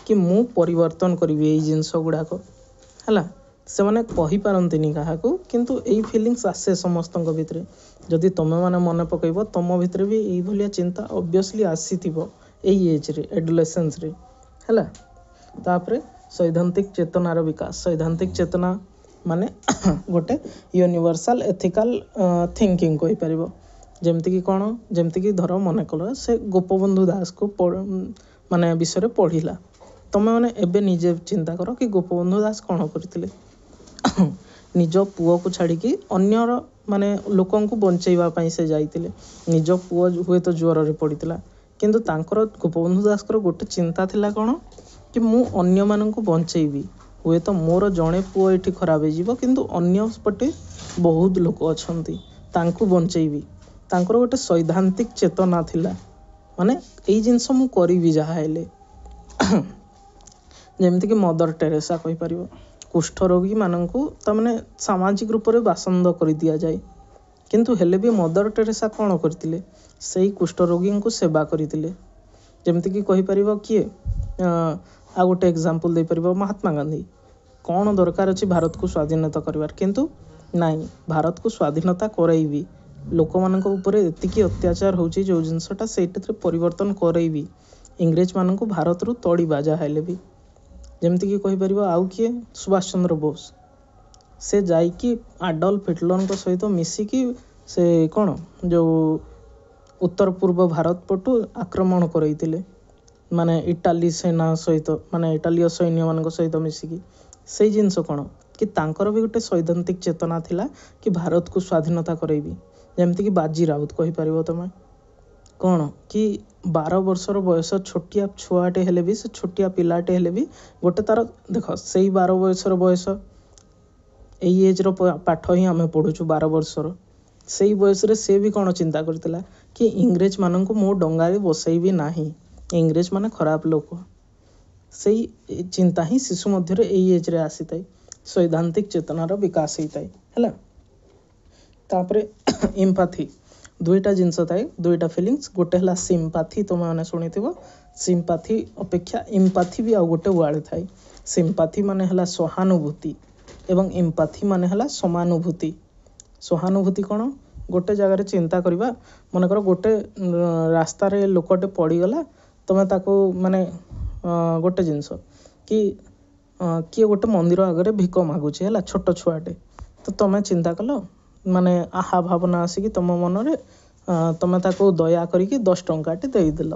କି ମୁଁ ପରିବର୍ତ୍ତନ କରିବି ଏଇ ଜିନିଷ ଗୁଡ଼ାକ ହେଲା। ସେମାନେ କହିପାରନ୍ତିନି କାହାକୁ, କିନ୍ତୁ ଏଇ ଫିଲିଙ୍ଗସ୍ ଆସେ ସମସ୍ତଙ୍କ ଭିତରେ। ଯଦି ତୁମେମାନେ ମନେ ପକାଇବ ତୁମ ଭିତରେ ବି ଏଇଭଳିଆ ଚିନ୍ତା ଅବଭିୟସଲି ଆସିଥିବ ଏଇ ଏଜ୍ରେ, ଏଡୋଲେସେନ୍ସରେ ହେଲା। ତାପରେ ସୈଦ୍ଧାନ୍ତିକ ଚେତନାର ବିକାଶ। ସୈଦ୍ଧାନ୍ତିକ ଚେତନା ମାନେ ଗୋଟେ ୟୁନିଭର୍ସାଲ ଏଥିକାଲ ଥିଙ୍କିଙ୍ଗ କହିପାରିବ। ଯେମିତିକି କ'ଣ, ଯେମିତିକି ଧର ମନେକର ସେ ଗୋପବନ୍ଧୁ ଦାସକୁ ମାନେ ବିଷୟରେ ପଢ଼ିଲା। ତୁମେମାନେ ଏବେ ନିଜେ ଚିନ୍ତା କର କି ଗୋପବନ୍ଧୁ ଦାସ କ'ଣ କରିଥିଲେ। ନିଜ ପୁଅକୁ ଛାଡ଼ିକି ଅନ୍ୟର ମାନେ ଲୋକଙ୍କୁ ବଞ୍ଚେଇବା ପାଇଁ ସେ ଯାଇଥିଲେ। ନିଜ ପୁଅ ହୁଏତ ଜ୍ୱରରେ ପଡ଼ିଥିଲା, କିନ୍ତୁ ତାଙ୍କର ଗୋପବନ୍ଧୁ ଦାସଙ୍କର ଗୋଟେ ଚିନ୍ତା ଥିଲା କ'ଣ କି ମୁଁ ଅନ୍ୟମାନଙ୍କୁ ବଞ୍ଚେଇବି। ହୁଏତ ମୋର ଜଣେ ପୁଅ ଏଠି ଖରାପ ହେଇଯିବ, କିନ୍ତୁ ଅନ୍ୟ ପଟେ ବହୁତ ଲୋକ ଅଛନ୍ତି, ତାଙ୍କୁ ବଞ୍ଚେଇବି। ତାଙ୍କର ଗୋଟେ ସୈଦ୍ଧାନ୍ତିକ ଚେତନା ଥିଲା, ମାନେ ଏଇ ଜିନିଷ ମୁଁ କରିବି ଯାହା ହେଲେ। ଯେମିତିକି ମଦର ଟେରେସା କହିପାରିବ, କୁଷ୍ଠରୋଗୀମାନଙ୍କୁ ତାମାନେ ସାମାଜିକ ରୂପରେ ବାସନ୍ଦ କରିଦିଆଯାଏ, କିନ୍ତୁ ହେଲେ ବି ମଦର ଟେରେସା କ'ଣ କରିଥିଲେ, ସେଇ କୁଷ୍ଠରୋଗୀଙ୍କୁ ସେବା କରିଥିଲେ। ଯେମିତିକି କହିପାରିବ କିଏ, ଆଉ ଗୋଟେ ଏକ୍ଜାମ୍ପଲ୍ ଦେଇପାରିବ ମହାତ୍ମା ଗାନ୍ଧୀ। କ'ଣ ଦରକାର ଅଛି ଭାରତକୁ ସ୍ୱାଧୀନତା କରିବାର, କିନ୍ତୁ ନାଇଁ ଭାରତକୁ ସ୍ୱାଧୀନତା କରେଇବି, ଲୋକମାନଙ୍କ ଉପରେ ଏତିକି ଅତ୍ୟାଚାର ହେଉଛି ଯେଉଁ ଜିନିଷଟା ସେଇଟାରେ ପରିବର୍ତ୍ତନ କରେଇବି, ଇଂରେଜମାନଙ୍କୁ ଭାରତରୁ ତଡ଼ିବା ଯାହା ହେଲେ ବି। ଯେମିତିକି କହିପାରିବ ଆଉ କିଏ, ସୁଭାଷ ଚନ୍ଦ୍ର ବୋଷ। ସେ ଯାଇକି ଆଡଲଫ ହିଟଲରଙ୍କ ସହିତ ମିଶିକି ସେ କ'ଣ ଯେଉଁ ଉତ୍ତର ପୂର୍ବ ଭାରତ ପଟୁ ଆକ୍ରମଣ କରେଇଥିଲେ, ମାନେ ଇଟାଲୀ ସେନା ସହିତ, ମାନେ ଇଟାଲୀୟ ସୈନ୍ୟମାନଙ୍କ ସହିତ ମିଶିକି। ସେଇ ଜିନିଷ କ'ଣ କି ତାଙ୍କର ବି ଗୋଟେ ସୈଦ୍ଧାନ୍ତିକ ଚେତନା ଥିଲା କି ଭାରତକୁ ସ୍ୱାଧୀନତା କରେଇବି। ଯେମିତିକି ବାଜି ରାଉତ କହିପାରିବ ତୁମେ, କ'ଣ କି 12 ବର୍ଷର ବୟସ, ଛୋଟିଆ ଛୁଆଟେ ହେଲେ ବି, ସେ ଛୋଟିଆ ପିଲାଟେ ହେଲେ ବି ଗୋଟେ ତାର ଦେଖ ସେଇ 12 ବର୍ଷର ବୟସ, ଏଇ ଏଜ୍ର ପାଠ ହିଁ ଆମେ ପଢ଼ୁଛୁ 12 ବର୍ଷର। ସେଇ ବୟସରେ ସେ ବି କ'ଣ ଚିନ୍ତା କରିଥିଲା କି ଇଂରେଜମାନଙ୍କୁ ମୁଁ ଡଙ୍ଗାରେ ବସେଇବି ନାହିଁ, ଇଂରେଜମାନେ ଖରାପ ଲୋକ। ସେଇ ଚିନ୍ତା ହିଁ ଶିଶୁ ମଧ୍ୟରେ ଏଇ ଏଜ୍ରେ ଆସିଥାଏ, ସୈଦ୍ଧାନ୍ତିକ ଚେତନାର ବିକାଶ ହେଇଥାଏ ହେଲା। ତାପରେ ଏମ୍ପାଥି, ଦୁଇଟା ଜିନିଷ ଥାଏ, ଦୁଇଟା ଫିଲିଙ୍ଗସ୍। ଗୋଟେ ହେଲା ସିମ୍ପାଥି, ତୁମେମାନେ ଶୁଣିଥିବ। ସିମ୍ପାଥି ଅପେକ୍ଷା ଏମ୍ପାଥି ବି ଆଉ ଗୋଟେ ୱାର୍ଡ଼ ଥାଏ। ସିମ୍ପାଥି ମାନେ ହେଲା ସହାନୁଭୂତି ଏବଂ ଏମ୍ପାଥି ମାନେ ହେଲା ସମାନୁଭୂତି। ସହାନୁଭୂତି କ'ଣ, ଗୋଟେ ଜାଗାରେ ଚିନ୍ତା କରିବା, ମନେକର ଗୋଟେ ରାସ୍ତାରେ ଲୋକଟେ ପଡ଼ିଗଲା, ତୁମେ ତାକୁ ମାନେ ଗୋଟେ ଜିନିଷ କି କିଏ ଗୋଟେ ମନ୍ଦିର ଆଗରେ ଭିକ ମାଗୁଛି ହେଲା, ଛୋଟ ଛୁଆଟେ, ତ ତୁମେ ଚିନ୍ତା କଲ, ମାନେ ଆହା ଭାବନା ଆସିକି ତୁମ ମନରେ, ତୁମେ ତାକୁ ଦୟା କରିକି 10 ଟଙ୍କାଟେ ଦେଇଦେଲ।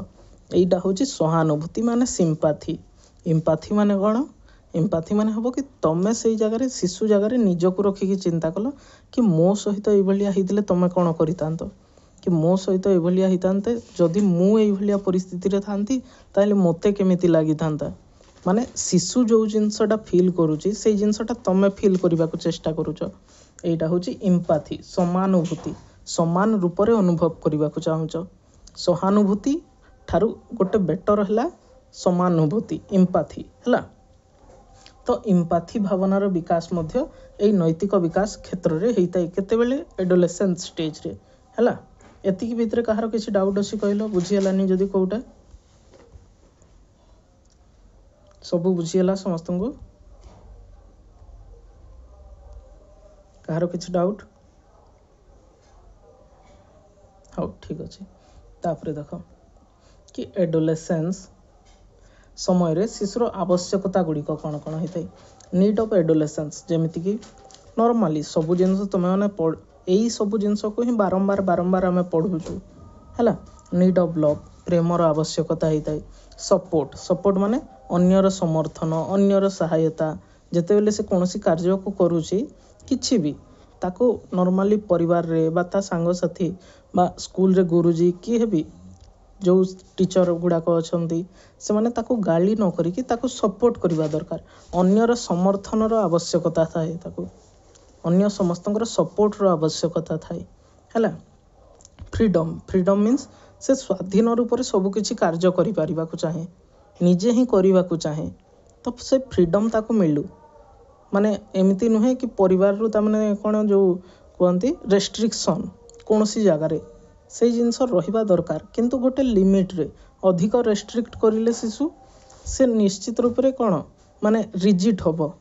ଏଇଟା ହେଉଛି ସହାନୁଭୂତି ମାନେ ସିମ୍ପାଥି। ଏମ୍ପାଥି ମାନେ କ'ଣ, ଏମ୍ପାଥି ମାନେ ହେବ କି ତୁମେ ସେଇ ଜାଗାରେ ଶିଶୁ ଜାଗାରେ ନିଜକୁ ରଖିକି ଚିନ୍ତା କଲ କି ମୋ ସହିତ ଏଇଭଳିଆ ହେଇଥିଲେ ତୁମେ କ'ଣ କରିଥାନ୍ତ, କି ମୋ ସହିତ ଏଇଭଳିଆ ହେଇଥାନ୍ତେ, ଯଦି ମୁଁ ଏଇଭଳିଆ ପରିସ୍ଥିତିରେ ଥାନ୍ତି ତାହେଲେ ମୋତେ କେମିତି ଲାଗିଥାନ୍ତା। माने शिशु जो जिनसटा फील करुची से जिनसटा तमे फील करने को चेष्टा करुच एटा होची एम्पैथी समानुभूति समान रूप रे अनुभव करने को चाहूच सहानुभूति ठारू गोटे बेटर है समानुभूति एम्पैथी है तो एम्पैथी भावनार विकास मध्य एई नैतिक विकास क्षेत्र रे हेइताई केतेबेले एडोलेसेंस स्टेज रे हैला एतिकी भितरे कहार किसी डाउट अछि कहलो बुझियलानी जदी कोउटा सबु बुझियला समस्त को कहार किसी डाउट हाँ ठीक अच्छे तापरे देख कि एडोलेसेंस समय रे शिशुर आवश्यकता गुड़िक कौन कौन होता है नीड ऑफ एडोलेसेंस जमीती कि नॉर्मली सब जिन तुम मैंने यही सब जिनस को ही बारंबार बारंबार आम पढ़ुचु है नीड ऑफ लव प्रेमर आवश्यकता होता है सपोर्ट सपोर्ट माने अन्यर समर्थन अन्यर सहायता जितेबले से कौन कार्य को करुच्ची किछि भी ताको नॉर्मली परिवार रे बा ता सांगसाथी बा स्कूल रे गुरुजी किए भी जो टीचर गुड़ाक अच्छा से माने ताको गाली न करिकी ताको सपोर्ट करवा दरकार अन्यर समर्थनर आवश्यकता थाए ताको अन्य समस्तଙ୍କର सपोर्टर आवश्यकता थाए हैला फ्रीडम फ्रीडम मीन्स से स्वाधीन रूप से सबकिछि कार्य करिपारिबा को चाहे निजे ही करने को चाहे तो से फ्रीडम ताको मिलू माने एमती नुहे कि परिवार रु तामने कौन जो कहती रेस्ट्रिक्शन कौन सी जगार से जिनस रहिबा दरकार किंतु गोटे लिमिट रे अधिक रेस्ट्रिक्ट करिले शिशु से निश्चित रूप से कौन माने रिजिट हबो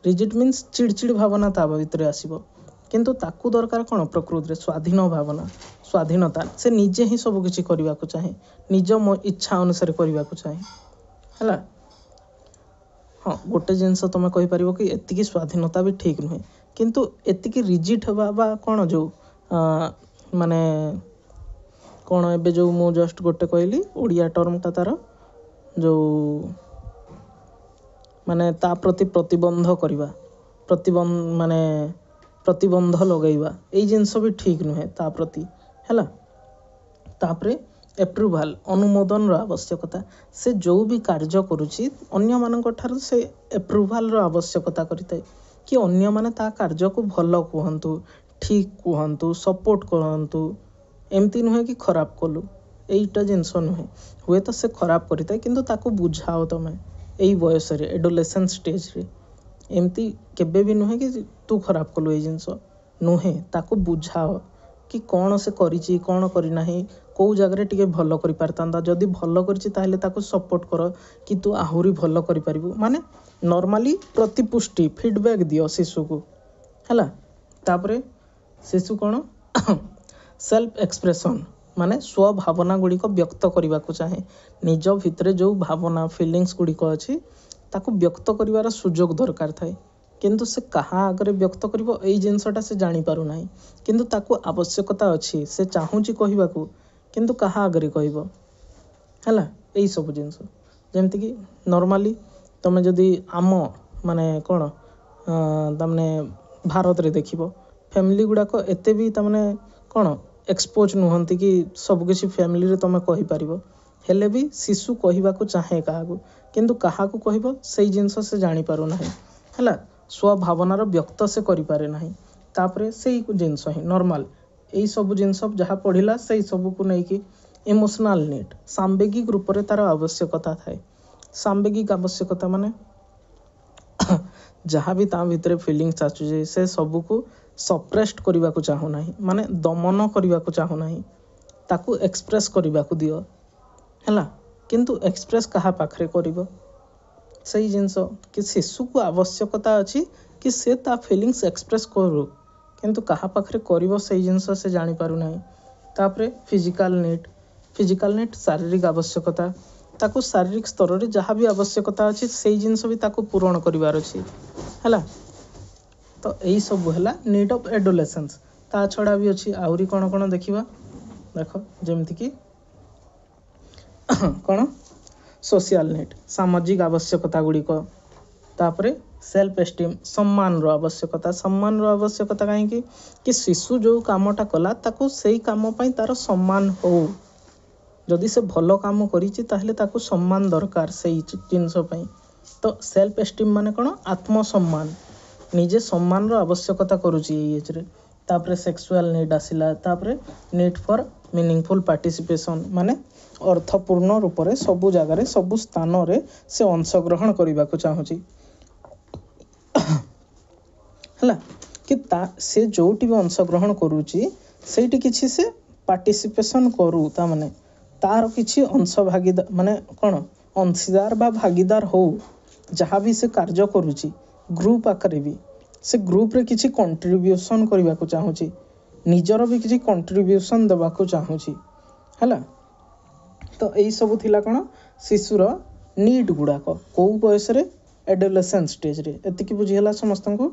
रिजिट मीन्स चिड़चिड़ भावना ता भितर आसीबो किंतु ताकू दरकार कौन प्रकृति रे स्वाधीन भावना स्वाधीनता से निजे ही सब किछि करबा को चाहे निज इच्छा अनुसार करबा को चाहे हला हाँ गोटे जिनस तुम कहि परिबो कि एतिकी स्वाधीनता भी ठीक नुहे किंतु एतिकी रिजिट हवा बा कौन जो माने कौन एबे जो मु जस्ट गोटे कहली ओडिया टर्मटा तार जो माने ता प्रति प्रतिबंध करवा प्रतिबंध माने प्रतिबंध लगेଇବା एई जिनस भी ठीक नुहे ता प्रति हैला तापरे एप्रुवाल अनुमोदन रो आवश्यकता से जो भी कार्य करुची अन्य मानक ठार से एप्रुवाल रो आवश्यकता करिताय कि अन्य माने ता कार्य को भलो कहंतु ठीक कहंतु सपोर्ट करंतु एमती नुहे कि खराब कलु एईटा जिनस नुहे हुए तो से खराब करिताय किंतु ताको बुझाओ तमे एई बयस रे एडोलेसेंस स्टेज रे एमती केबे भी नुहे कि तू खराब कलु ए जिनस नुहे ताको बुझाओ कि कौन से करिची कौन करी नाही कौ जगह टिके भलो करि पारतांदा जदी भलो करिची ताहले ताको सपोर्ट कर कि तू आहुरी भलो करि पारिबु माने नॉर्मली प्रतिपुष्टि फीडबैक दियो शिशु को हैला तापरे शिशु कौन सेल्फ एक्सप्रेशन माने स्व भावना गुड़ी को व्यक्त करने को चाहे निज भितरे जो भावना फीलिंग्स गुड़ी को अच्छी ताको व्यक्त करिवार सुजोग दरकार थाए किंतु से कहा आगे व्यक्त करिवो एई जिनसटा से जानी पारु नाही किंतु ताको आवश्यकता अच्छी से चाहूची कहबा को किंतु कहा आगे कहबो हैला एई सब जिनस जेमति कि नॉर्मली तमे जदी आम माने कोन तमने भारत रे देखिबो फैमिली गुडा को एते भी तमने कोन एक्सपोज नुहंती कि सब किसी फैमिली रे तमे कहि पारिबो हेले भी शिशु कहबा को चाहे काहाको किंतु काहाको कहबो सेई जिनस से जानी पारु नाही हैला स्व भावनार व्यक्त से करि पारे नाही तापरे सेई जिनस ही नॉर्मल एई सब जिनस जहाँ पढ़िला सेई सब को नै कि इमोशनल नीड सांवेगिक रूप रे तार आवश्यकता थाए सांवेगिक आवश्यकता माने जहाँ भी ता भितरे फीलिंग्स आछुजे से सब को सप्रेस्ट करने को चाहू ना माने दमन करने को चाहू ना ताकू एक्सप्रेस करने को दियो हैला किंतु एक्सप्रेस कहा पाखरे करिवो सही जिनस कि शिशु को आवश्यकता अच्छी कि से ता फीलिंग्स एक्सप्रेस करू किंतु कहा पाखरे करिवो सही जिनस से जानी पारु नाही तापरे फिजिकल नीड शारीरिक आवश्यकता ताकू शारीरिक स्तर रे जहाँ भी आवश्यकता अच्छी सही जिनस भी ताकू पूरण करिवार अछि हैला तो यही सब है नीड ऑफ एडोलेसेंस ता छड़ा भी अच्छी आहरी कौन कौन देखा देख जमती कि कौन सोशल नीड सामाजिक आवश्यकता गुड़िक तापरे सेल्फ एस्टीम सम्मान आवश्यकता कहीं शिशु जो कामटा कला ताको सेई काम पई तार सम्मान हो जदि से भल काम करिछि ताहले ताकू सम्मान दरकार सेई जिनस पई। तो सेल्फ एस्टीम माने कौन आत्मसम्मान निजे सम्मान रो आवश्यकता करुछि एज रे। तापरे सेक्सुअल नीड आसिला तापरे नीड फॉर मीनिंगफुल पार्टिसिपेशन माने अर्थपूर्ण रूप से सबु जगार सबु स्थान रे से अंशग्रहण करने को चाहूँगी है कि से जोटी भी अंशग्रहण करुच्ची से किसी से पार्टिसिपेशन करू ता माने तार किसी अंश भागीदार माने कौन अंशीदार बा भागीदार हो जहाँ भी से कार्य करुच्ची ग्रुप आकार भी से ग्रुप रे किसी कंट्रीब्यूशन करने को चाहूँगी निजर भी किसी कंट्रीब्यूशन देवा को चाहूँगी है। तो यही सब थिला कौन शिशुर नीड गुड़ाक कौ बयस एडोलेसेंस स्टेज रे एतिकी बुझीगला समस्त को।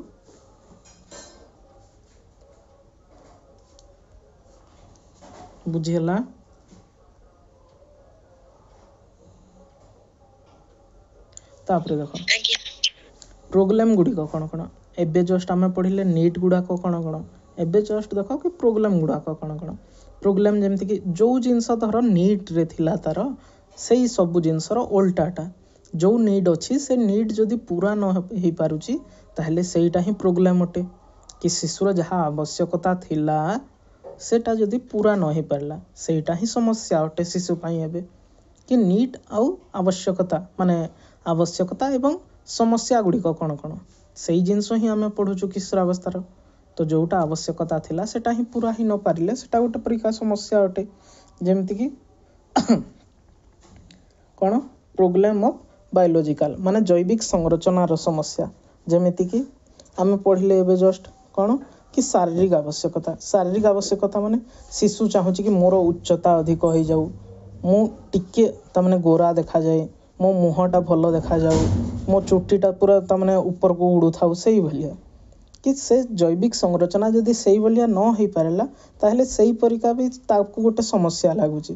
बुझीगला तापरे देखो प्रोग्राम गुड़िक कौन कौन एबे जस्ट आम पढ़िले नीट गुड़ाक कौन कौन एबे जस्ट देख कि प्रोग्राम गुड़ाक कौन कौन प्रोग्राम जमती कि जो जिनस धर नीट रे थिला तार से सब जिनसर ओल्टाटा जो नीड अच्छी से नीड जदि पूरा न हो पारुची ताहले सेटा ही प्रोग्राम अटे कि शिशुर जहाँ आवश्यकता थिला सेटा जदि पूरा न हो पारला सेटा ही समस्या अटे शिशु पाई एबे कि नीड आउ आवश्यकता माने आवश्यकता एवं समस्या गुड़िक कौन कौन से जिनस ही आम पढ़ुचु किशोरावस्थार। तो जोटा आवश्यकता थिला सेटा ही पूरा ही न पारिले सेटा गोटे परिका समस्या अटे जेमती कि कौन प्रोग्राम ऑफ बायोलॉजिकल माने जैविक संरचनार समस्या जेमिति कि आम पढ़िले एबे जस्ट कौन कि शारीरिक आवश्यकता माने शिशु चाहूँगी कि मोर उच्चता अधिक हो जाऊ मु टिके तमाने गोरा देखा जाए मो मुहटा भल देखा जाऊ मो चुटीटा पूरा तमाने ऊपर को उड़ू थाऊ से भलिया कि से जैविक संरचना जदि से भलिया न हो पारला ताहले सेही परिका भी ताकू गोटे समस्या लागुची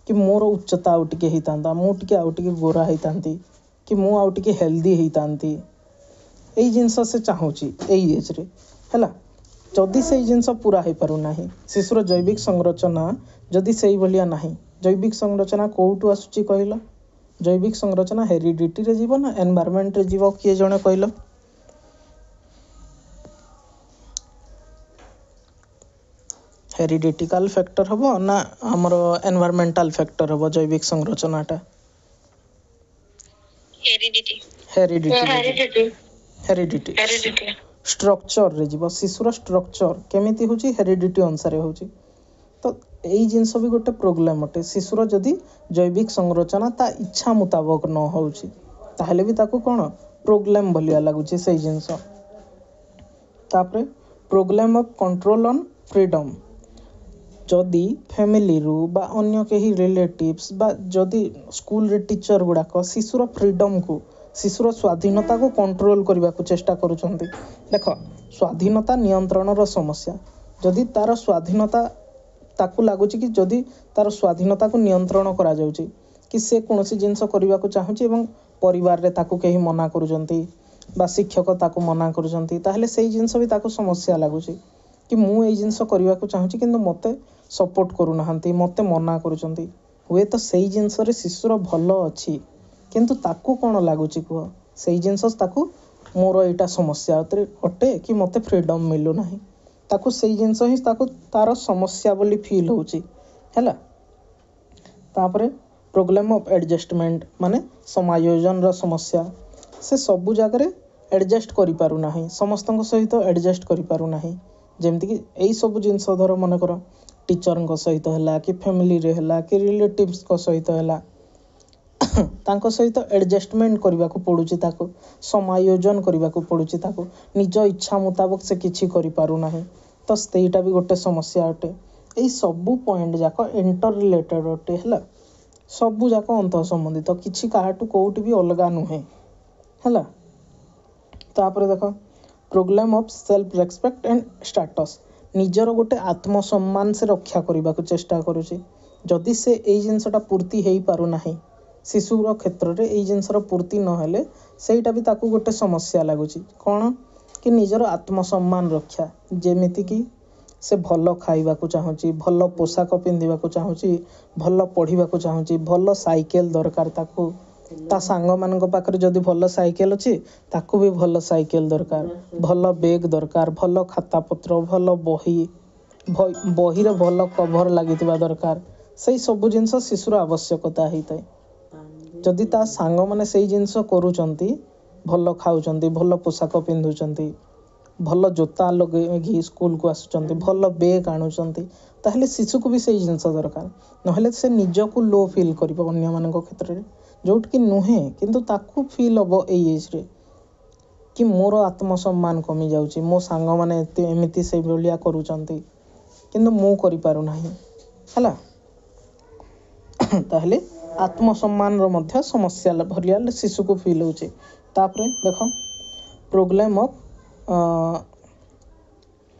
कि मोर उच्चता आउ टिके होता मु टिके आउ टिके गोरा होता कि मु आउ टिके हेल्दी होता यही जिनस से चाहूँगी यही एज रे है जदि से जिनस पूरा हो पार ना शिशुर जैविक संरचना जदि से भलिया ना जैविक संरचना कौटू आसुची कहल जैविक संरचना हेरिडिटी रे जीव ना एनवायरमेंट रे जीव किए जणे कहल हेरिडिटिकल फैक्टर हबो ना हमर एनवायरमेंटल फैक्टर हबो जैविक संरचनाटा हेरिडिटी स्ट्रक्चर रे जीव शिशुर स्ट्रक्चर केमिति होची हेरिडिटी अनुसार होची। तो यही जिनस भी गोटे प्रोग्राम अटे शिशुर जदि जैविक संरचना ता इच्छा मुताबक न होची ताहले भी ताकू कौन प्रोग्राम भलिया लगुची से जिनस। तापरे program of control on freedom जदि फैमिली रु बा अन्य कहीं रिलेटिव्स बा जदि स्कूल रे टीचर गुड़ाक शिशुर फ्रीडम को शिशुर स्वाधीनता को कंट्रोल करने को चेष्टा करुछंती। देख स्वाधीनता नियंत्रण रो समस्या जदि तार स्वाधीनता ताकू लगुच कि जदि तार स्वाधीनता को नियंत्रण करा जाउची कि से कौन सी जिनस करने को चाहूँगी एवं परिवार रे ताकू कहीं मना करुछंती बा शिक्षक ताकू मना करुछंती ताहले सेही जिनस भी ताकू समस्या लगुची कि मु एई जिनस करने को चाहूँगी किंतु मते सपोर्ट करू नाहंती मते मना करुछंती हुए तो सेही जिनस रे शिशुर भल अच्छी किंतु ताकू कौन लगुची कह सेही जिनस ताकू मोर एटा समस्या अटे कि मते फ्रीडम मिलू ना ताकू सेही जिनस ही ताकू तार समस्या बोली फील होची हैला। तापरे प्रोग्राम ऑफ एडजस्टमेंट माने समायोजन रो समस्या से सबु जगह एडजस्ट करि पारु नाही समस्तक सहित एडजस्ट करि पारु नाही जेमति कि एई सब जिनस धर मन कर टीचर सहित है कि फैमिली रे है कि रिलेटिव्स सहित है तांको सहित एडजस्टमेंट करने को पड़ुची ताको समायोजन करने को पड़ुची ताको निज इच्छा मुताबक से किछि करि पारु नाही। तो सेटा भी गोटे समस्या अटे यही सबू पॉइंट जाक इंटर रिलेटेड अटे है सबू जाक अंत संबंधित तो किछि काहाटू कोउटी भी अलगा नुहे है। तापर देख program of self respect and status निजर गोटे आत्मसम्मान से रक्षा करने को चेष्टा करुची जदि से यही जिनसटा पूर्ति हो पारु नाही शिशुर क्षेत्र में यही जिनसर पूर्ति नहेले सेटा भी ताकू गोटे समस्या लगुच कौन कि निजर आत्मसम्मान रक्षा जेमिति कि से भल खाइबाकू चाहूँची, भल पोशाक पिंधिबाकू चाहूँची, भल पढ़िबाकू चाहूँची, भल साइकेल दरकार ताकू, ता सांग मानक पाखरे जदि भल साइकेल अछि ताकू भी भल साइकेल दरकार, भल बेग दरकार, भल खाता पत्र, भल बही, बहीर भल कभर लागिथिबा दरकार। सेई सब जिनस शिशुर आवश्यकता होइताए। जदि ता सांग माने सेई जिनस करूचंती, भल खाउचंती, भल पोशाक पिंधुचंती, भल जोता लगे स्कूल को आसुचंती, भल बेग आणुचंती, ताहले शिशु को भी सेई जिनस दरकार। नहले से निजको लो फील करिबो अन्य मानक क्षेत्र रे, जोट कि नुहे किंतु ताकू फील हबो एई एज रे कि मोर आत्मसम्मान कमी जाउची, मो सांग माने एमिति से भलिया करूचंती किंतु मु करि पारु नाही हला। ताहले आत्मसम्मान रो मध्य समस्या भलिया शिशु को फील होची। तापरे देखो problem of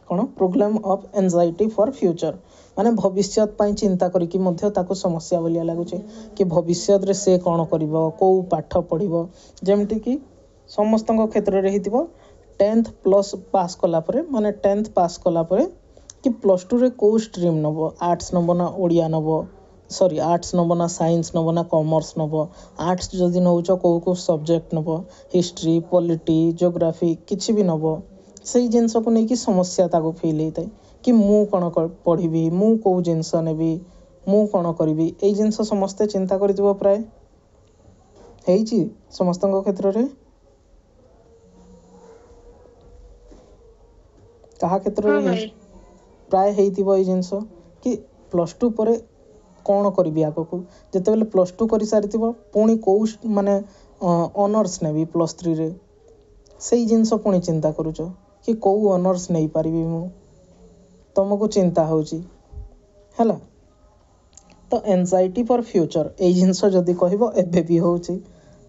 problem of anxiety for future, माने भविष्य पाई चिंता करिकी मध्य ताको समस्या भलिया लागुचे कि भविष्य रे से कोन करिवो, को पाठ पढ़िवो। जेमति कि समस्तଙ୍କ क्षेत्र रे हितिबो 10th प्लस पास कला परे, माने 10th पास कला परे कि प्लस 2 रे को स्ट्रीम नबो, आर्ट्स नबो ना ओडिया नबो, सॉरी आर्ट्स नबो ना साइंस नबो ना कॉमर्स नबो। आर्ट्स जदि नउचो को सब्जेक्ट नबो, हिस्ट्री, पॉलिटी, ज्योग्राफी किछि भी नबो। सेई जिनस को नै कि समस्या ताको फील हेतै कि मु कोन पढ़िबी, मु को जिनस नेबी, मु कोन करिबी। एई जिनस समस्त चिंता करितबो प्राय हेइची समस्तଙ୍କ क्षेत्र रे। कहा क्षेत्र रे प्राय हेइतिबो एई जिनस कि प्लस 2 परे कोन करिबी आगको। जते बेले प्लस 2 करि सारितिबो पुणी को माने ऑनर्स नेबी प्लस 3 रे, सेई जिनस पुणी चिंता करूचो कि को ऑनर्स नै पारिबी मु, तुमको चिंता होची हैला। तो एंजाइटी फॉर फ्यूचर एई जिनस जदि कहबो एबे भी होची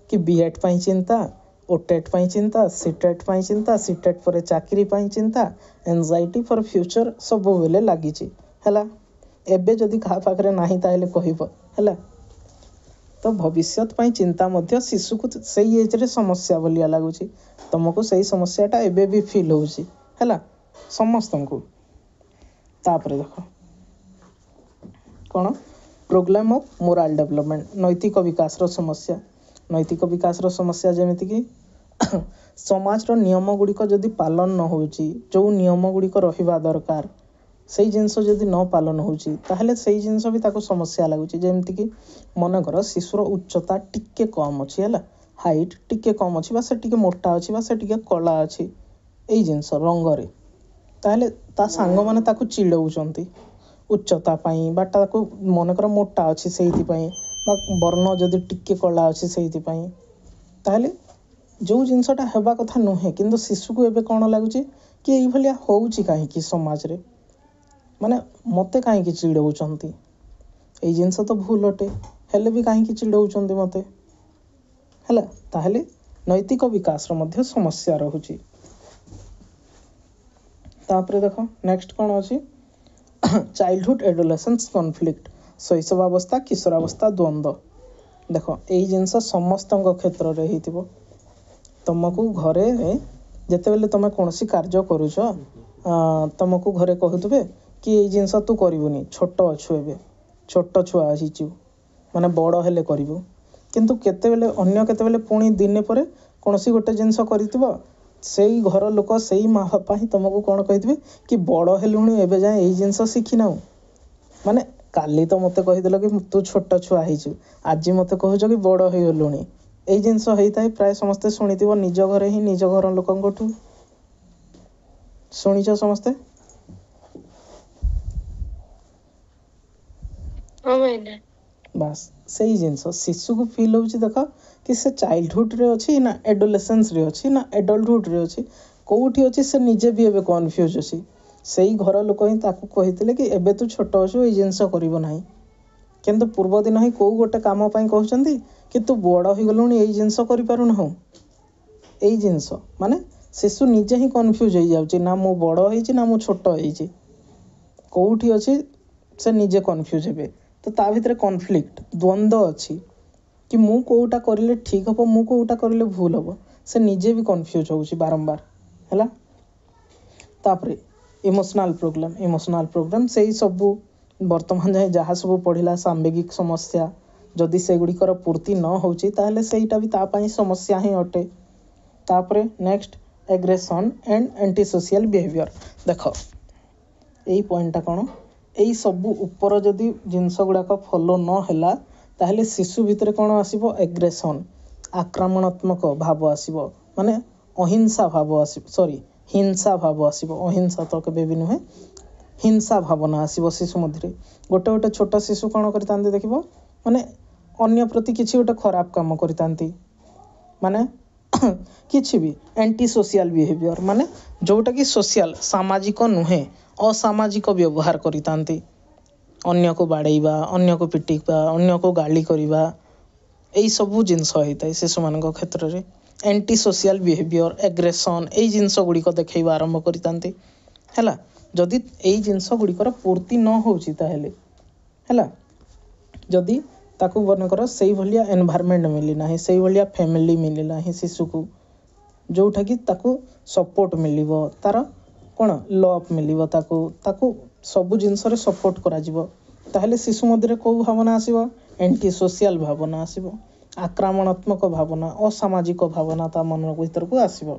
कि बीएड पई चिंता, ओटेट पई चिंता, सीटेट पई चिंता, सीटेट परे चाकरी पई चिंता, एंजाइटी फॉर फ्यूचर सब बेले लागिची हैला। एबे जदि कहा पाखरे नाही ताहेले कहबो हैला। तो भविष्य पई चिंता मध्य शिशु को सेई एज रे समस्या भलिया लागुची, तुमको सेई समस्याटा एबे भी फील होची हैला समस्तंकु। तापरे देखो कोन प्रोग्राम ऑफ मोरल डेवलपमेंट, नैतिक विकास रो समस्या। नैतिक विकास रो समस्या जेमिति कि समाज रो नियम गुड़िक जदि पालन न होची, जो नियम गुड़िक रहिबा दरकार सेई जिनस जदि न पालन होची ताहले सेई जिनस भी ताको समस्या लागुची। जेमिति कि मन कर शिशुर उच्चता टिके कम अछि हैला, हाइट टिके कम अछि बा से टिके मोटा अछि बा से टिके कला अछि एई जिनस रंग रे, ताहले ता सांग माने ताको चिड़ौचंती उच्चता पाई बा ताको मन कर मोटा अछि सेहिति पाई बा वर्ण जदि टिके कला अछि सेहिति पाई, ताहले जो जिनसटा हेबा कथा नुहे किंतु शिशु को एबे कोन लागुची कि एई भलिया होउची काहे कि समाज रे, माने मते काहे कि चिड़ौचंती। एई जिनस तो भूल अटे हेले भी काहे कि चिड़ौचंती मते हैला। ताहले नैतिक विकास रो मध्य समस्या रहुची। तापरे देखो नेक्स्ट कोन अछि चाइल्डहुड एडोलेसेंस कॉन्फ्लिक्ट, शैशवावस्था किशोरावस्था द्वंद्व। देखो एई जिनस समस्तଙ୍କ क्षेत्र रे हितिबो। तुमको घरे जते बेले तुम कोनसी कार्य करूछ तुमको घरे कहउतबे कि एई जिनस तू करिवनी, छोट अछु एबे, छोट छुआ आसीचु माने बड़ हेले करिवो। किंतु केते बेले अन्य केते बेले पुणी दिने परे कोनसी गोटे जिनस करितबो, सेई घर लोक सेई माँ बापा ही तुमको कोन कहितबे कि बड़ हेलुणी एबे जाय एई जिनस शिखि नाउ। माने काली तो मते कहिदेलो कि तू छोट छुआ हिचु, आजि मते कहउछ कि बड़ हे गेलुणी। एई जिनस हेइताय प्राय समस्ते सुनितिबो निज घरे ही निज घर लोकंगठु सुनिछ समस्ते। बास सेई जिनस शिशु को फील होउची देखो कि से चाइल्डहुड रे अछि ना एडोलेसेंस रे अछि ना एडल्टहुड रे अछि, कोउठी अछि से निजे भी एबे कन्फ्यूज अछि। सेई घर लोक ही ताकू कहितले कि एबे तू छोट अछु एई जिनस करिवो नाही, किंतु पूर्व दिन ही कोउ गोटे काम पई कहउचंती कि तू बड़ हो गलुणी एई जिनस करि पारु नहु। एई जिनस माने शिशु निजे ही कन्फ्यूज हो जाउची, ना मु बड़ होइची ना मु छोट होइची, कोउठी अछि से निजे कन्फ्यूज हेबे। तो ता भितरे कॉन्फ्लिक्ट द्वंद्व अछि कि मु कोउटा करिले ठीक हबो, मु कोउटा करिले भूल हबो, से निजे भी कन्फ्यूज होउची बारंबार हैला। तापरे इमोशनाल प्रोब्लेम से सब वर्तमान जाए जहाँ सब पढ़ला सांवेगिक समस्या जदि सेगुड़िकर पूर्ति न होची ताहले सेटा भी तापाई समस्या ही अटे। तापरे next aggression and anti social behaviour देख यही पॉइंटा कौन यही सब ऊपर जदि जिनस गुड़ाक फॉलो न हैला ताहले शिशु भितर कौन आसीबो एग्रेशन आक्रामणात्मक भाव आसीबो माने अहिंसा भाव आसीबो सॉरी हिंसा भाव आसीबो अहिंसा तो केबे भी नुहे हिंसा भावना आसीबो शिशु मध्य गोटे गोटे छोट शिशु कौन करतांती देखिबो माने अन्य प्रति किछि गोटे खराब काम करतांती माने किछि भी एंटी सोशल बिहेवियर माने जोटा कि सोशल सामाजिक नुहे असामाजिक व्यवहार करतांती अन्य को बाड़ेबा अन्य को पिटिबा अन्य को गाली करबा एई सब जिनस होइताय शिशु मानक क्षेत्र रे एंटी सोशल बिहेवियर एग्रेशन एई जिनस गुडी को देखैबा आरंभ करतांती हैला जदि एई जिनस गुडी कर पूर्ति न होउची ताहेले हैला जदि ताकू बन कर सेई भलिया एनवायरनमेंट मिली नाही सेई भलिया फैमिली मिली नाही शिशु को जोठा कि ताकू सपोर्ट मिलिबो तार कोन लव मिलिबो ताकू सब जिनस रे सपोर्ट करा जिवो ताहले शिशु मध्य को भावना आसीबो एंटी सोशल भावना आसीबो आक्रामणात्मक भावना असामाजिक भावना ता मन भीतर को आसीबो।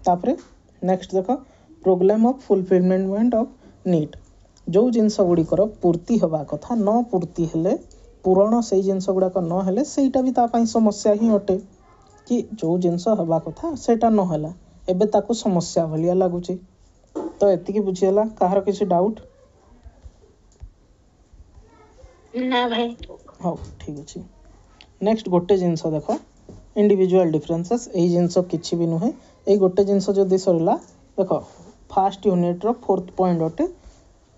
तापरे नेक्स्ट देखो program of fulfilment of need जो जिनस गुडी कर पूर्ति होबा कथा न पूर्ति हेले पूरण से जिनस गुड़ाक न हेले सेटा भी तापाई समस्या ही अटे कि जो जिनस होबा कथा सेटा न होला एबे ताकू समस्या भलिया लागुची। तो एतिकी बुझियला काहर किसी डाउट ना भाई हाँ ठीक अच्छे। नेक्स्ट गोटे जिनस देख इंडिविजुअल डिफरेंसेस यही जिनस किछि भी नुहे यही गोटे जिनस जदि सरला देख फास्ट यूनिट रो 4th पॉइंट अटे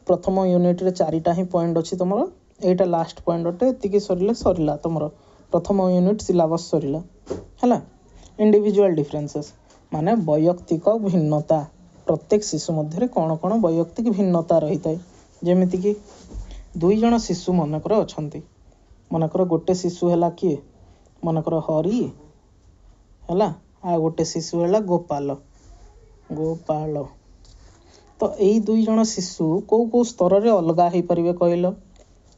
प्रथम यूनिट रे 4टा ही पॉइंट अछि तुमरो एटा लास्ट पॉइंट अटे एतिकी सरला तुमरो प्रथम यूनिट सिलेबस सरला हैला। इंडिविजुअल डिफरेंसेस माने वैयक्तिक भिन्नता प्रत्येक शिशु मध्य कौन कौन वैयक्तिक भिन्नता रही है जेमिति कि दुई जन शिशु मनकर अछंती मनकर गोटे शिशु है किए मनकर हरि है आ गोटे शिशु है गोपाल तो यही दुई जन शिशु कौ स्तर रे अलगा हो पारे कहल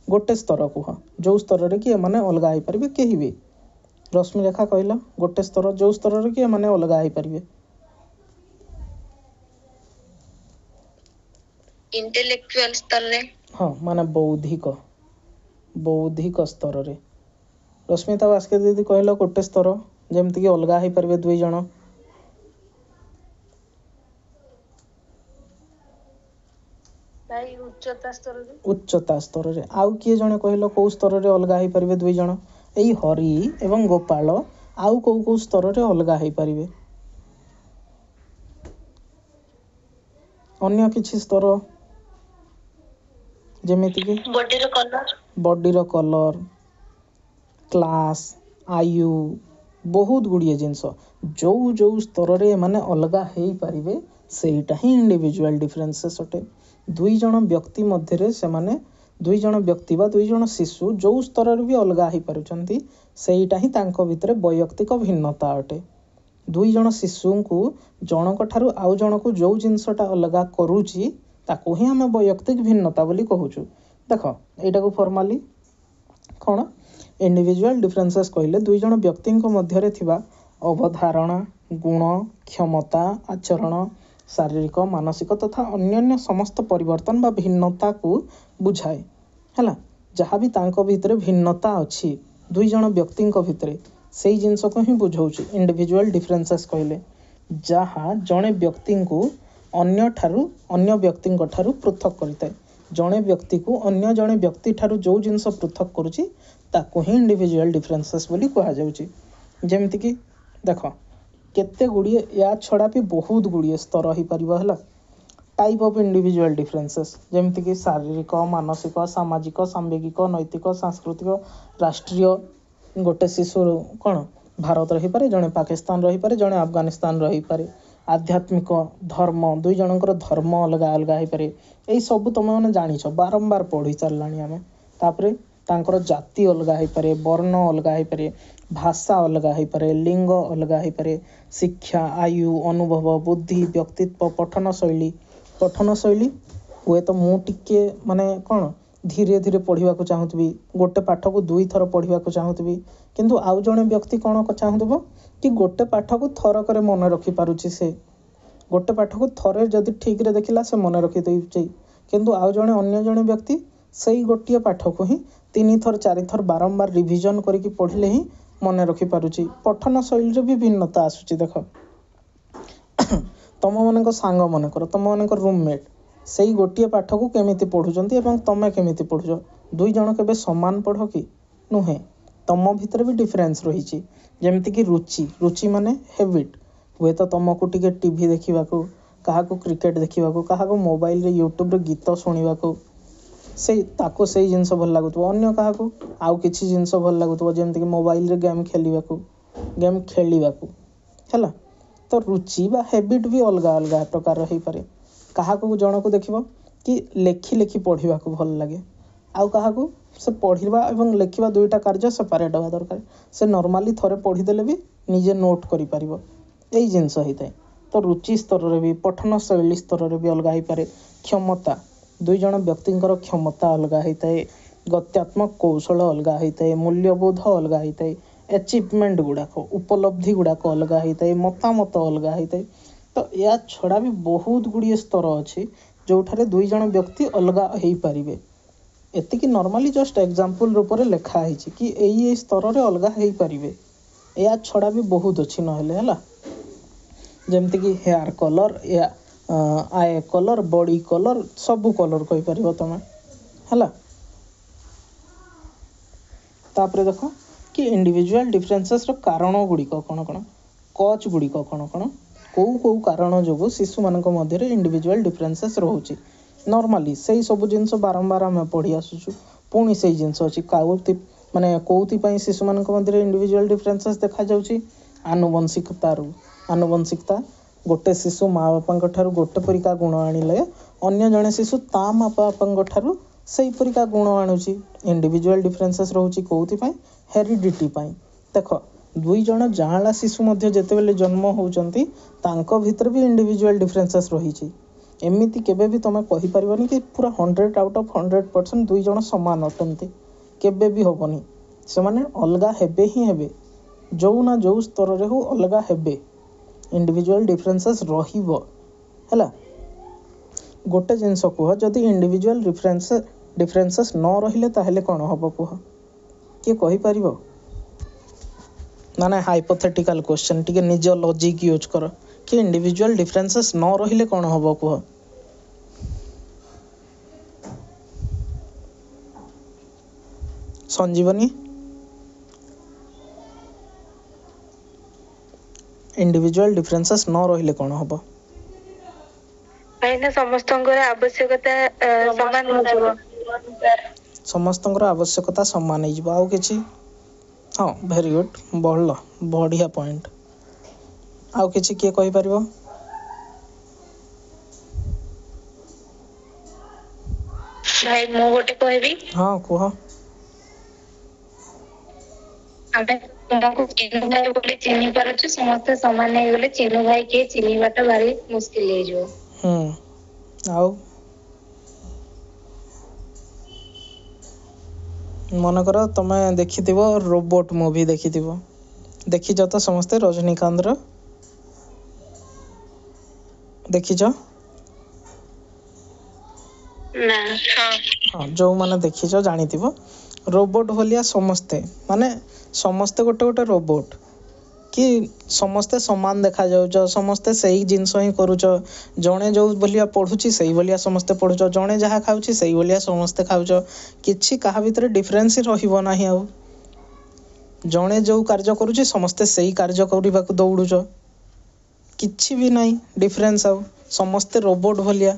गोटे स्तर कह जो स्तर रे किए माने अलगा हो पारे कहीं भी रश्मि रेखा कहल गोटे स्तर जो स्तर रे किए माने अलगा हो पारे इंटेलेक्चुअल स्तर रे हाँ माने बौद्धिक स्तर रे रश्मिता भास्कर दीदी कहल गोटे स्तर जेमती कि अलगा हो पारे दुई जन भाई उच्चता स्तर रे आउ किए जने कहल कौ स्तर रे अलगा हो पारे दुई जन एई हरि एवं गोपाल आउ कौ स्तर रे अलगा हो पारे अन्य किछि स्तर जेमिति कि बॉडी कलर क्लास आयु बहुत गुड़िए जिनस जो जो स्तर रे माने अलगा हो पारे सेटा ही इंडिविजुअल डिफरेंसेस अटे दुई जन व्यक्ति मध्य से माने दुई जन व्यक्ति बा दुई जन शिशु जो स्तर रे भी अलगा हो पारुचंती सेटा ही तांको भितरे वैयक्तिक भिन्नता अटे दुई जन शिशु को जनक ठारू आउ जनक जो जिनसटा अलगा करूची ताको ही आम वैयक्तिक भिन्नता बोली कहूचु देख एटा को फॉर्मली कौन इंडिविजुअल डिफरेंसेस कहले दुई जन व्यक्ति मध्य थिबा अवधारणा गुण क्षमता आचरण शारीरिक मानसिक तथा अन्य समस्त परिवर्तन बा भिन्नता को बुझाए हैला जहाँ भी तांको भितरे भिन्नता अच्छी दुई जन व्यक्ति भितरे से जिनस को ही बुझाऊँ इंडिविजुअल डिफरेंसेस कहले जहाँ जड़े व्यक्ति को अन्य व्यक्ति पृथक करता जड़े व्यक्ति को अन्य जड़े व्यक्ति ठारू जो जिनस पृथक करुच्ची ताको ही इंडिविजुअल डिफरेंसेस बोली कहा जाउची जेमति कि देख केते गुड़िए या छड़ा भी बहुत गुड़िए स्तर हो पार है टाइप ऑफ इंडिविजुअल डिफरेंसेस जेमति कि शारीरिक मानसिक सामाजिक सांवेगिक नैतिक सांस्कृतिक राष्ट्रीय गोटे शिशु कौन भारत रही पारे जड़े पाकिस्तान रही पारे जड़े अफगानिस्तान रही पारे आध्यात्मिक धर्म दुई जनकर धर्म अलगा अलगा हो पारे यही सब तुम मैंने जाच बारंबार पढ़ी सारा आम तापर तांकर जाति अलगा हो पारे वर्ण अलगा हो पारे भाषा अलगा हो पारे लिंग अलगा हो पारे शिक्षा आयु अनुभव बुद्धि व्यक्तित्व पठन शैली पठन शैली हुए तो मु टिके माने कौन धीरे धीरे पढ़ा चाहूबी गोटे पाठ को 2 थर पढ़ा चाहूबी किंतु आउ जड़े व्यक्ति कौन चाहूब कि गोटे पाठ को थरक मन रखिपारुछि से गोटे पाठ को थरे जदि ठीक रे देखिला से मन रखी दे किंतु आउ जड़े अन्य जड़े व्यक्ति सही गोटे पाठ को ही 3 थर 4 थर बारंबार रिविजन करके पढ़ले ही मन रखिपारुछि पठन शैली रे भी भिन्नता आसुछि देख तुम मन सांग मन कर तुम मन रूममेट से गोटे पाठ को केमिति पढ़ुचंती एवं तमे केमिति पढ़ुच 2 जण केबे समान पढ़ कि नुहे तम भितर भी डिफरेंस रही जेमती कि रुचि रुचि माने हैबिट हुए तो तुमको टिके टीवी देखा क्या क्रिकेट देखा क्या मोबाइल रे यूट्यूब रे गीत शुणा से ताको से जिनस भल लगुव अन्य क्या आउ किसी जिनस भल लगुव जमती कि मोबाइल रे गेम खेलवा है तो रुचि बा हैबिट भी अलग अलग प्रकार हो पारे क्या जन को देख कि लेखि लेखि पढ़ा को भल लगे आउ क्या से पढ़ा और लेखा 2टा कार्य सेपरेट हवा दरकार से नॉर्मली थरे पढ़ीदेले भी निजे नोट कर पार यही जिनस होता है तो रुचि स्तर रे भी पठन शैली स्तर रे भी अलग हो पारे क्षमता 2 जण व्यक्तिंकर क्षमता अलग होता है गत्यात्मक कौशल अलग होता है मूल्यबोध अलग होता है अचिवमेंट गुड़ाक उपलब्धि गुड़ाक अलग होता है मतामत अलग होता है तो या छड़ा भी बहुत गुड़िए स्तर अच्छी जो 2 जण व्यक्ति अलग हो पारे एतिकी नॉर्मली जस्ट एग्जांपल रूप में लिखाई कि यही स्तर रे अलग हो पारे या छड़ा भी बहुत अच्छी ना जमती कि हेयर कलर या आई कलर बॉडी कलर सबू कलर कही पार तुम है तापर देख कि इंडिविजुअल डिफरेंसेस रो कारण गुड़िक कौन कौन कज गुड़िक कौन कौन कौ कारण जो शिशु मान मध्य इंडिविजुअल डिफरेंसेस रोचे नॉर्मली से सब जिनस बारंबार आम पढ़ी आसुचु पुणी से जिनस अच्छी माने कौन शिशु मान मध्य इंडिविजुअल डिफरेंसेस देखा जाउची आनुवंशिकता गोटे शिशु माँ बापा ठारू गोटे परिका गुण आनिले अन्य जड़े शिशु ता माँ बापा ठारू से परिका गुण आणुची इंडिविजुअल डिफरेंसेस रोची कौन हेरिडिटी देख 2 जण जाँला शिशु मध्य जेतेबेले जन्म होउचंती तांको भीतर भी इंडिविजुअल डिफरेंसेस रही एमिति केबे भी तुम कहि परिबनी कि पूरा 100 आउट ऑफ 100% 2 जण समान अटंती केबे भी होबनी से माने अलगा हेबे ही हेबे जो ना जो स्तर रे हो अलगा हेबे इंडिविजुअल डिफरेंसेस रहिबो हैला गोटे जिनस कह जदि इंडिविजुअल डिफरेंसेस न रहिले ताहेले कोन हबो कह के कहि परिबो ना हाइपोथेटिकल क्वेश्चन टिके निज लॉजिक यूज कर कि इंडिविजुअल डिफरेंसेस न रहिले कोन हबो कह संजीवनी इंडिविजुअल डिफरेंसेस न रहिले कोन हबो भाईना समस्तंकर आवश्यकता समान होजबो समस्तंकर आवश्यकता समान हो जिवो आउ किछि हाँ वेरी गुड बढ़िया पॉइंट आउ किछि किए कहि परिबो भाई मो गोटे कहबी हाँ कह आमे तुमको चिन्ह भाई बोले चिन्ह पारुछु समस्त समान नहीं गले चिन्ह भाई के चिन्हबाटा भारी मुश्किल हो जो आउ मन कर तुम देखि रोबोट मूवी देखि देखिच तो समस्ते रजनीकांत देखिच ना हाँ जो मैंने देखिच जानी रोबोट भलिया समस्ते माने समस्ते गोटे गोटे रोबोट कि समस्ते समान देखा जाउछ समस्ते सही जिनस ही करूछ जणे जो भलिया पढ़ुची सही भलिया समस्ते पढ़ुछ जणे जहाँ खाउची सही भलिया समस्ते खाउछ किछि कहा भितर डिफरेंस ही रहिबो नाही आउ जणे जो कार्य करूची समस्ते सही कार्य करिबाकू दौड़ुछ किछि भी नाही डिफरेंस आउ समस्ते रोबोट भलिया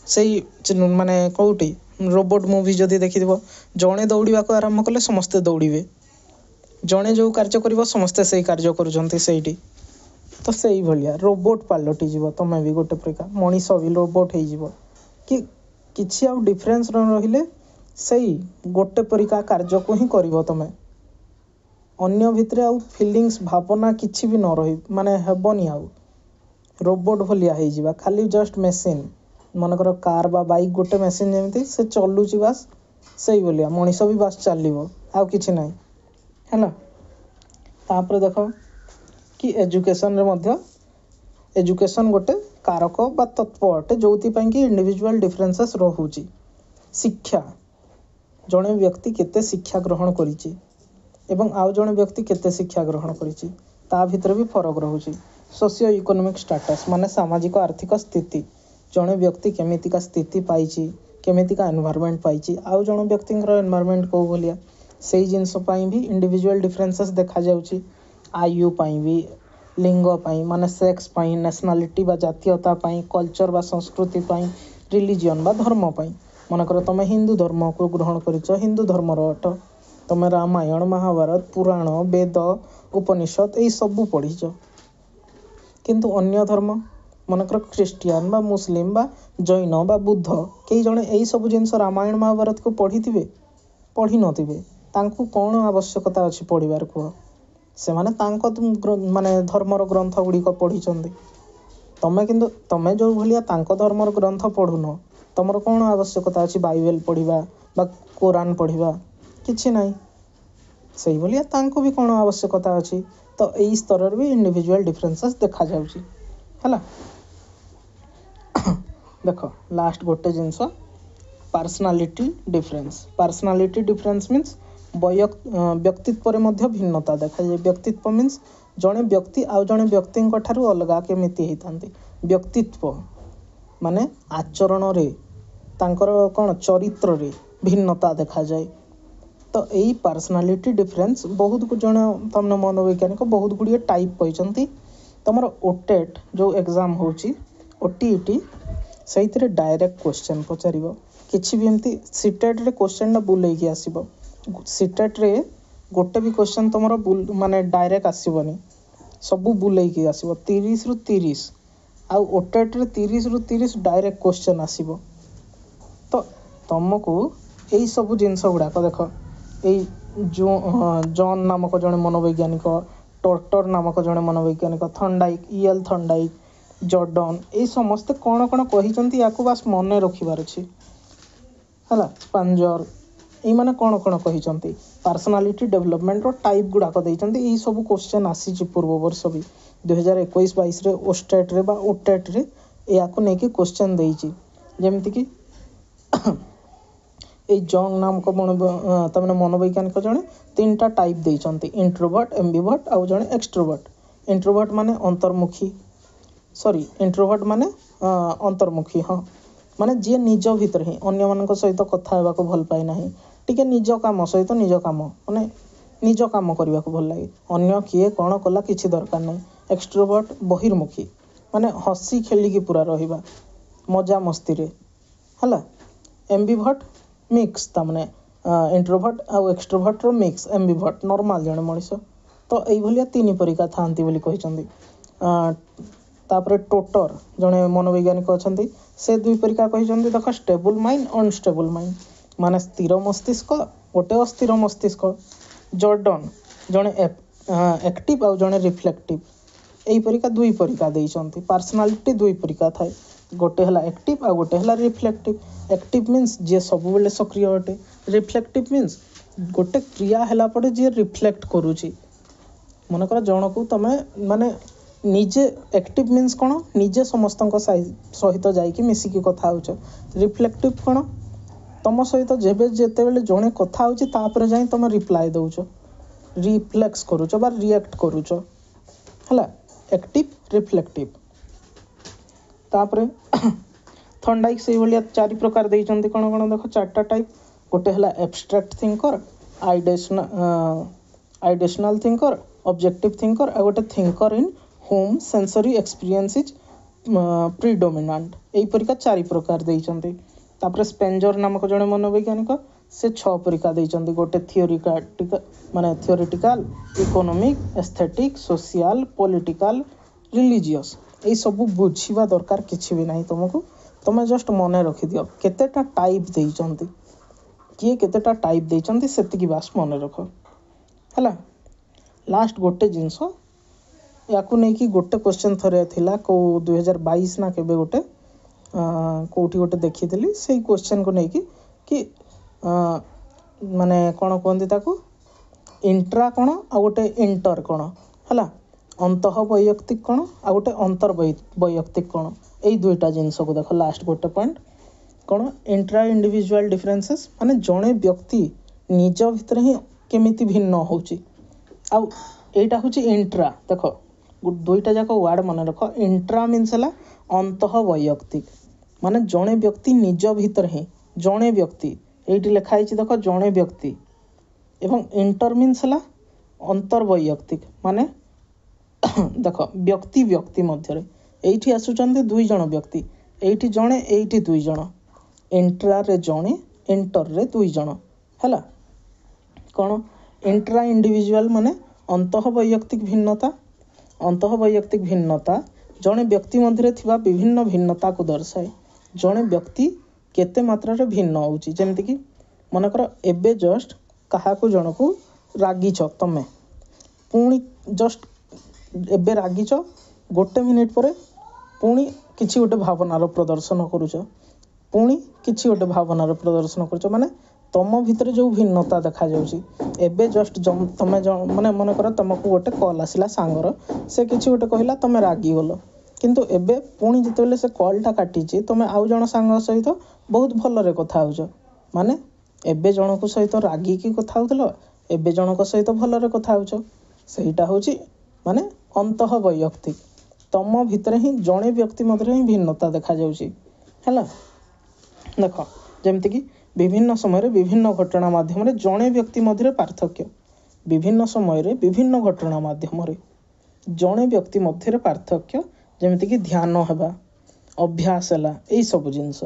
सही माने कोउटी रोबोट मूवी जदि देखिदिबो जणे दौड़िबाकू आरंभ कले समस्ते दौड़िबे जणे जो कार्य करिबो समस्ते सही कार्य करूछंती सेठी तो सही भलिया रोबोट पालटी जीवो तमे भी गोटे प्रकार मनीष भी रोबोट हे जीवो कि किछि आउ डिफरेंस रहिले सही गोटे परिका कार्य को ही करिवो तमे अन्य भितरे आउ फीलिंग्स भावना किछि भी न रही माने हेबनी आउ रोबोट भलिया हे जीवा खाली जस्ट मशीन मनकर कार बा बाइक गोटे मेसीन जमी से चलुची बास से भाया मनीष भी बास चलो आउ कि ना है। तापर देख कि एजुकेशन गोटे कारक बा तत्व अटे जो कि इंडिविजुअल डिफरेंसेस रोचे। शिक्षा जड़े व्यक्ति केते शिक्षा ग्रहण करिछि एवं आउ जड़े व्यक्ति केते शिक्षा ग्रहण करिछि ता भितर भी फरक रोचे। सोशियो इकोनॉमिक स्टेटस माने सामाजिक आर्थिक स्थिति जड़े व्यक्ति केमितिका स्थिति पाइछि केमितिका एनवायरनमेंट पाइछि आउ जड़े व्यक्ति एनवायरनमेंट को भलिया से जिनस भी इंडिविजुअल डिफरेंसेस देखा जाउछि। आयु पाई भी लिंग पाई माने सेक्स पाई नेशनलिटी बा जातीयता पाई कल्चर बा संस्कृति पाई रिलीजन बा धर्म पाई मनकर तुम हिंदू धर्म को ग्रहण करिछ हिंदू धर्मर अट तुम रामायण महाभारत पुराण वेद उपनिषद यही सबू पढ़ीच किंतु अन्य धर्म मनकर ख्रीस्टियान बा मुस्लिम बा जैन बा बुद्ध कई जने यही सब जिनस रामायण महाभारत को पढ़ी नथिबे तांकु कौन आवश्यकता अच्छी पढ़िबार कह से माने धर्मर ग्रंथ गुड़िक पढ़ी तमें किंतु तमें जो भाया धर्मर ग्रंथ पढ़ुन तुमर कौन आवश्यकता अच्छी बाइबल पढ़ा बा कुरान पढ़ा किछि नहीं से भाया तांको भी कौन आवश्यकता अच्छी। तो यही स्तर भी इंडिविजुअल डिफरेंसेस देखा जाउछि है। देख लास्ट गोटे जिनस पर्सनालिटी डिफरेंस मीन्स व्यक्तित्व रे मध्य भिन्नता देखा जाए। व्यक्तित्व मीन्स जड़े व्यक्ति आउ जड़े व्यक्ति अलग केमिति होइतांती व्यक्तित्व माने आचरण रे तांकर कौन चरित्र रे भिन्नता देखा जाए। तो यही पर्सनालिटी डिफरेंस बहुत जन तमने मनोवैज्ञानिक बहुत गुड़िए टाइप कहते। तुम ओटेट जो एग्जाम होची ओटीईटी से डायरेक्ट क्वेश्चन पचार किसी भी एमती सीटेट रे क्वेश्चन बुलेकी आसब सीटेट रे गोटे भी क्वेश्चन तुम माने डायरेक्ट आसबनी सबू बुलेकी आसब 30 रु 30 आउ ओटेट रे 30 रु 30 डायरेक्ट क्वेश्चन आसब। तो तुमको यही सब जिनस गुड़ाक देख यही जॉन नामक जड़े मनोवैज्ञानिक टर्टर नामक जड़े मनोवैज्ञानिक थंडाइक ईएल थंडाइक जॉर्डन ये समस्ते कौन कौन कही या बास मन रखिबार अछि है। स्पांजर ये माने कौन कौन कही पर्सनालिटी डेवलपमेंट रो टाइप गुड़ाक देइचंती यही सब क्वेश्चन आसी पूर्व वर्ष भी 2021-22 रे ओस्टेट रे बा ओटेट रे या को नेकी क्वेश्चन देइची जेमति कि ए जॉन नाम को तमने मनोवैज्ञानिक जने 3टा टाइप देइचंती इंट्रोवर्ट एम्बिवर्ट आउ जने एक्सट्रोवर्ट। इंट्रोवर्ट माने अंतर्मुखी इंट्रोवर्ट माने अंतर्मुखी हाँ माने जी निज भीतर ही अन्य मान सहित कथा हेबाको भल पाए नाही टिके निज काम सहित निज काम माने निज काम करने को भल लगे अन्य किए कौन कला किसी दरकार नहीं। एक्सट्रोवर्ट बहिर्मुखी माने हसी खेलिकी पूरा रहिबा मजा मस्ती रे है। एम्बिवर्ट मिक्स तमने इंट्रोवर्ट आउ एक्सट्रोवर्ट रो मिक्स एम्बिवर्ट नॉर्मल जने मनीष। तो यही भलिया 3 परिका थांती बोली कहिसंदी। तापरे टोटर जने मनोवैज्ञानिक अछंती से 2 परिका कहिसंदी देख स्टेबल माइंड अनस्टेबल माइंड माने स्थिर मस्तिष्क गोटे अस्थिर मस्तिष्क। जॉर्डन जने एक्टिव आउ जने रिफ्लेक्टिव यही परिका 2 परिका देइसंती। पर्सनालिटी 2 परिका थाए गोटे हला एक्टिव आ गोटे हला रिफ्लेक्टिव। एक्टिव मीन्स जे सब बेले सक्रिय अटे रिफ्लेक्टिव मीन्स गोटे क्रिया हला पड़े जे रिफ्लेक्ट करूची मनकर जन को तमे माने निजे एक्टिव मीन्स कौन निजे समस्त सहित जाइकी मिसिकी कथा होच। रिफ्लेक्टिव कौन तुम सहित जेबे जेते बेले जने कथा होची तापर जाई तुम रिप्लाई दउच रिफ्लेक्स करूच बा रिएक्ट करूच हला एक्टिव रिफ्लेक्टिव। तापर थंडाइक से भलिया 4 प्रकार देइचंती कौन कौन देख 4टा टाइप। गोटे हला abstract thinker ideational thinker objective thinker आ गोटे thinker in whom sensory experience is predominant यही परिका 4 प्रकार देइचंती। तापर स्पेंजर नामक जड़े मनोवैज्ञानिक से 6 परिका देइचंती। गोटे theoretical economic aesthetic social political religious यही सब बुझीबा दरकार किछि भी नहीं तुमको तुम जस्ट मन रखि दियो केतेटा टाइप देइचंती किए केतेटा टाइप देइचंती सेतिकी बास मन रख है। लास्ट गोटे जिनस या नहीं कि गोटे क्वेश्चन थरे थिला को 2022 ना केबे गोटे कोठी गोटे देखी से क्वेश्चन को लेकिन कि माने कौन कहते ताकू इंट्रा कौन आ गोटे इंटर कौन है अंतः वैयक्तिक कौन आ गोटे अंतर वैयक्तिक कौन यही दुईटा जिनस को देख लास्ट गोटे पॉइंट कौन इंट्रा इंडिविजुअल डिफरेंसेस माने जड़े व्यक्ति निज भितर ही केमिति भिन्न होची आउ एटा होची इंट्रा देख दुईटा जाक वार्ड मन रख इंट्रा मीन्स है अंतः वैयक्तिक माने जड़े व्यक्ति निज भितर ही जड़े व्यक्ति ये लिखाई देख जड़े व्यक्ति एवं इंटर मीन्स है अंतर वैयक्तिक माने देख व्यक्ति व्यक्ति मध्य एठी आसुचंदे दुई जण व्यक्ति एठी जणे एठी दुई जण इंट्रा रे जणे इंटर रे दुई जण हैला कौन इंट्रा इंडिविजुअल माने अंतः वैयक्तिक भिन्नता जड़े व्यक्ति मध्य थिबा विभिन्न भिन्नता को दर्शाए जड़े व्यक्ति केते मात्रा रे भिन्न होची जेमति कि मनकर एबे जस्ट कहा को जन को रागिच तमें पुणी जस्ट एबे रागिच गोटे मिनिट पर पुणी किछि गोटे भावनार प्रदर्शन करुच पुणी किछि गोटे भावनार प्रदर्शन करुच माने तम भितर जो भिन्नता देखा जाउची एबे जस्ट तमें माने मन कर तुमको गोटे कॉल आसिला सांगर से किछि गोटे कहला तमें रागी गलो किंतु एबे पुणी जितेबेले से कॉलटा काटिची तमें आउ जण सांग सहित बहुत भलरे कथा होउछ माने एबे जनक सहित रागिकी कथा होतलो एबे जनक सहित भलरे कथा होउछ सेहीटा होची माने अंतः वैयक्तिक तम भितर ही जड़े व्यक्ति मध्य ही भिन्नता देखा जाउची हैला देख जेमति कि विभिन्न समय विभिन्न घटना माध्यम जड़े व्यक्ति मध्य पार्थक्य विभिन्न समय विभिन्न घटना माध्यम जड़े व्यक्ति मध्य पार्थक्य जेमति कि ध्यान हेबा अभ्यास है यही सब जिनस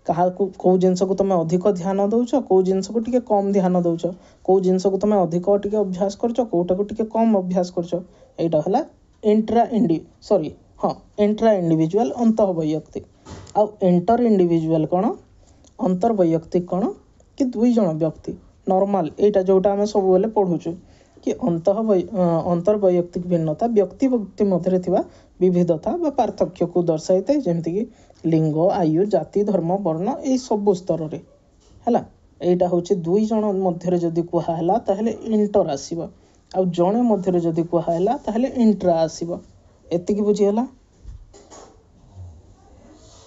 क्या कौ जिनस को तुम अधिक ध्यान दौच कौ जिनस को टिके कम ध्यान दौच कौ जिनस को तुम अधिक टिके अभ्यास करछ कौटा को टिके कम अभ्यास करछ एटा हला इंट्रा इंडिविजुअल अंतः वैयक्तिक आउ इंटर इंडिविजुअल कौन अंतर वैयक्तिक कौन कि दुई जण व्यक्ति नॉर्मल एटा जोटा आम सब बेले पढ़ुचु कि अंतर वैयक्तिक भिन्नता व्यक्ति व्यक्ति मध्य थिबा विविधता व पार्थक्य को दर्शाई थाए जेमति कि लिंग आयु जाति धर्म वर्ण यही सब स्तर रे हैला एटा होची दुई जण मध्य जदि कुहा हैला ताहले इंटर आसीबा आ जणे मध्य जदि कुहा हैला ताहले इंट्रा आसीबा एतिकी बुझी हैला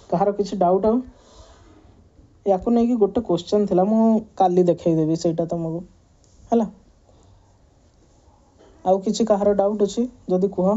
कहार किछि डाउट आ याको नै कि गोटे क्वेश्चन थिला मु काली देखाई देबी सेटा तुमको हैला आउ किछि कहार डाउट अछि जदि कुहा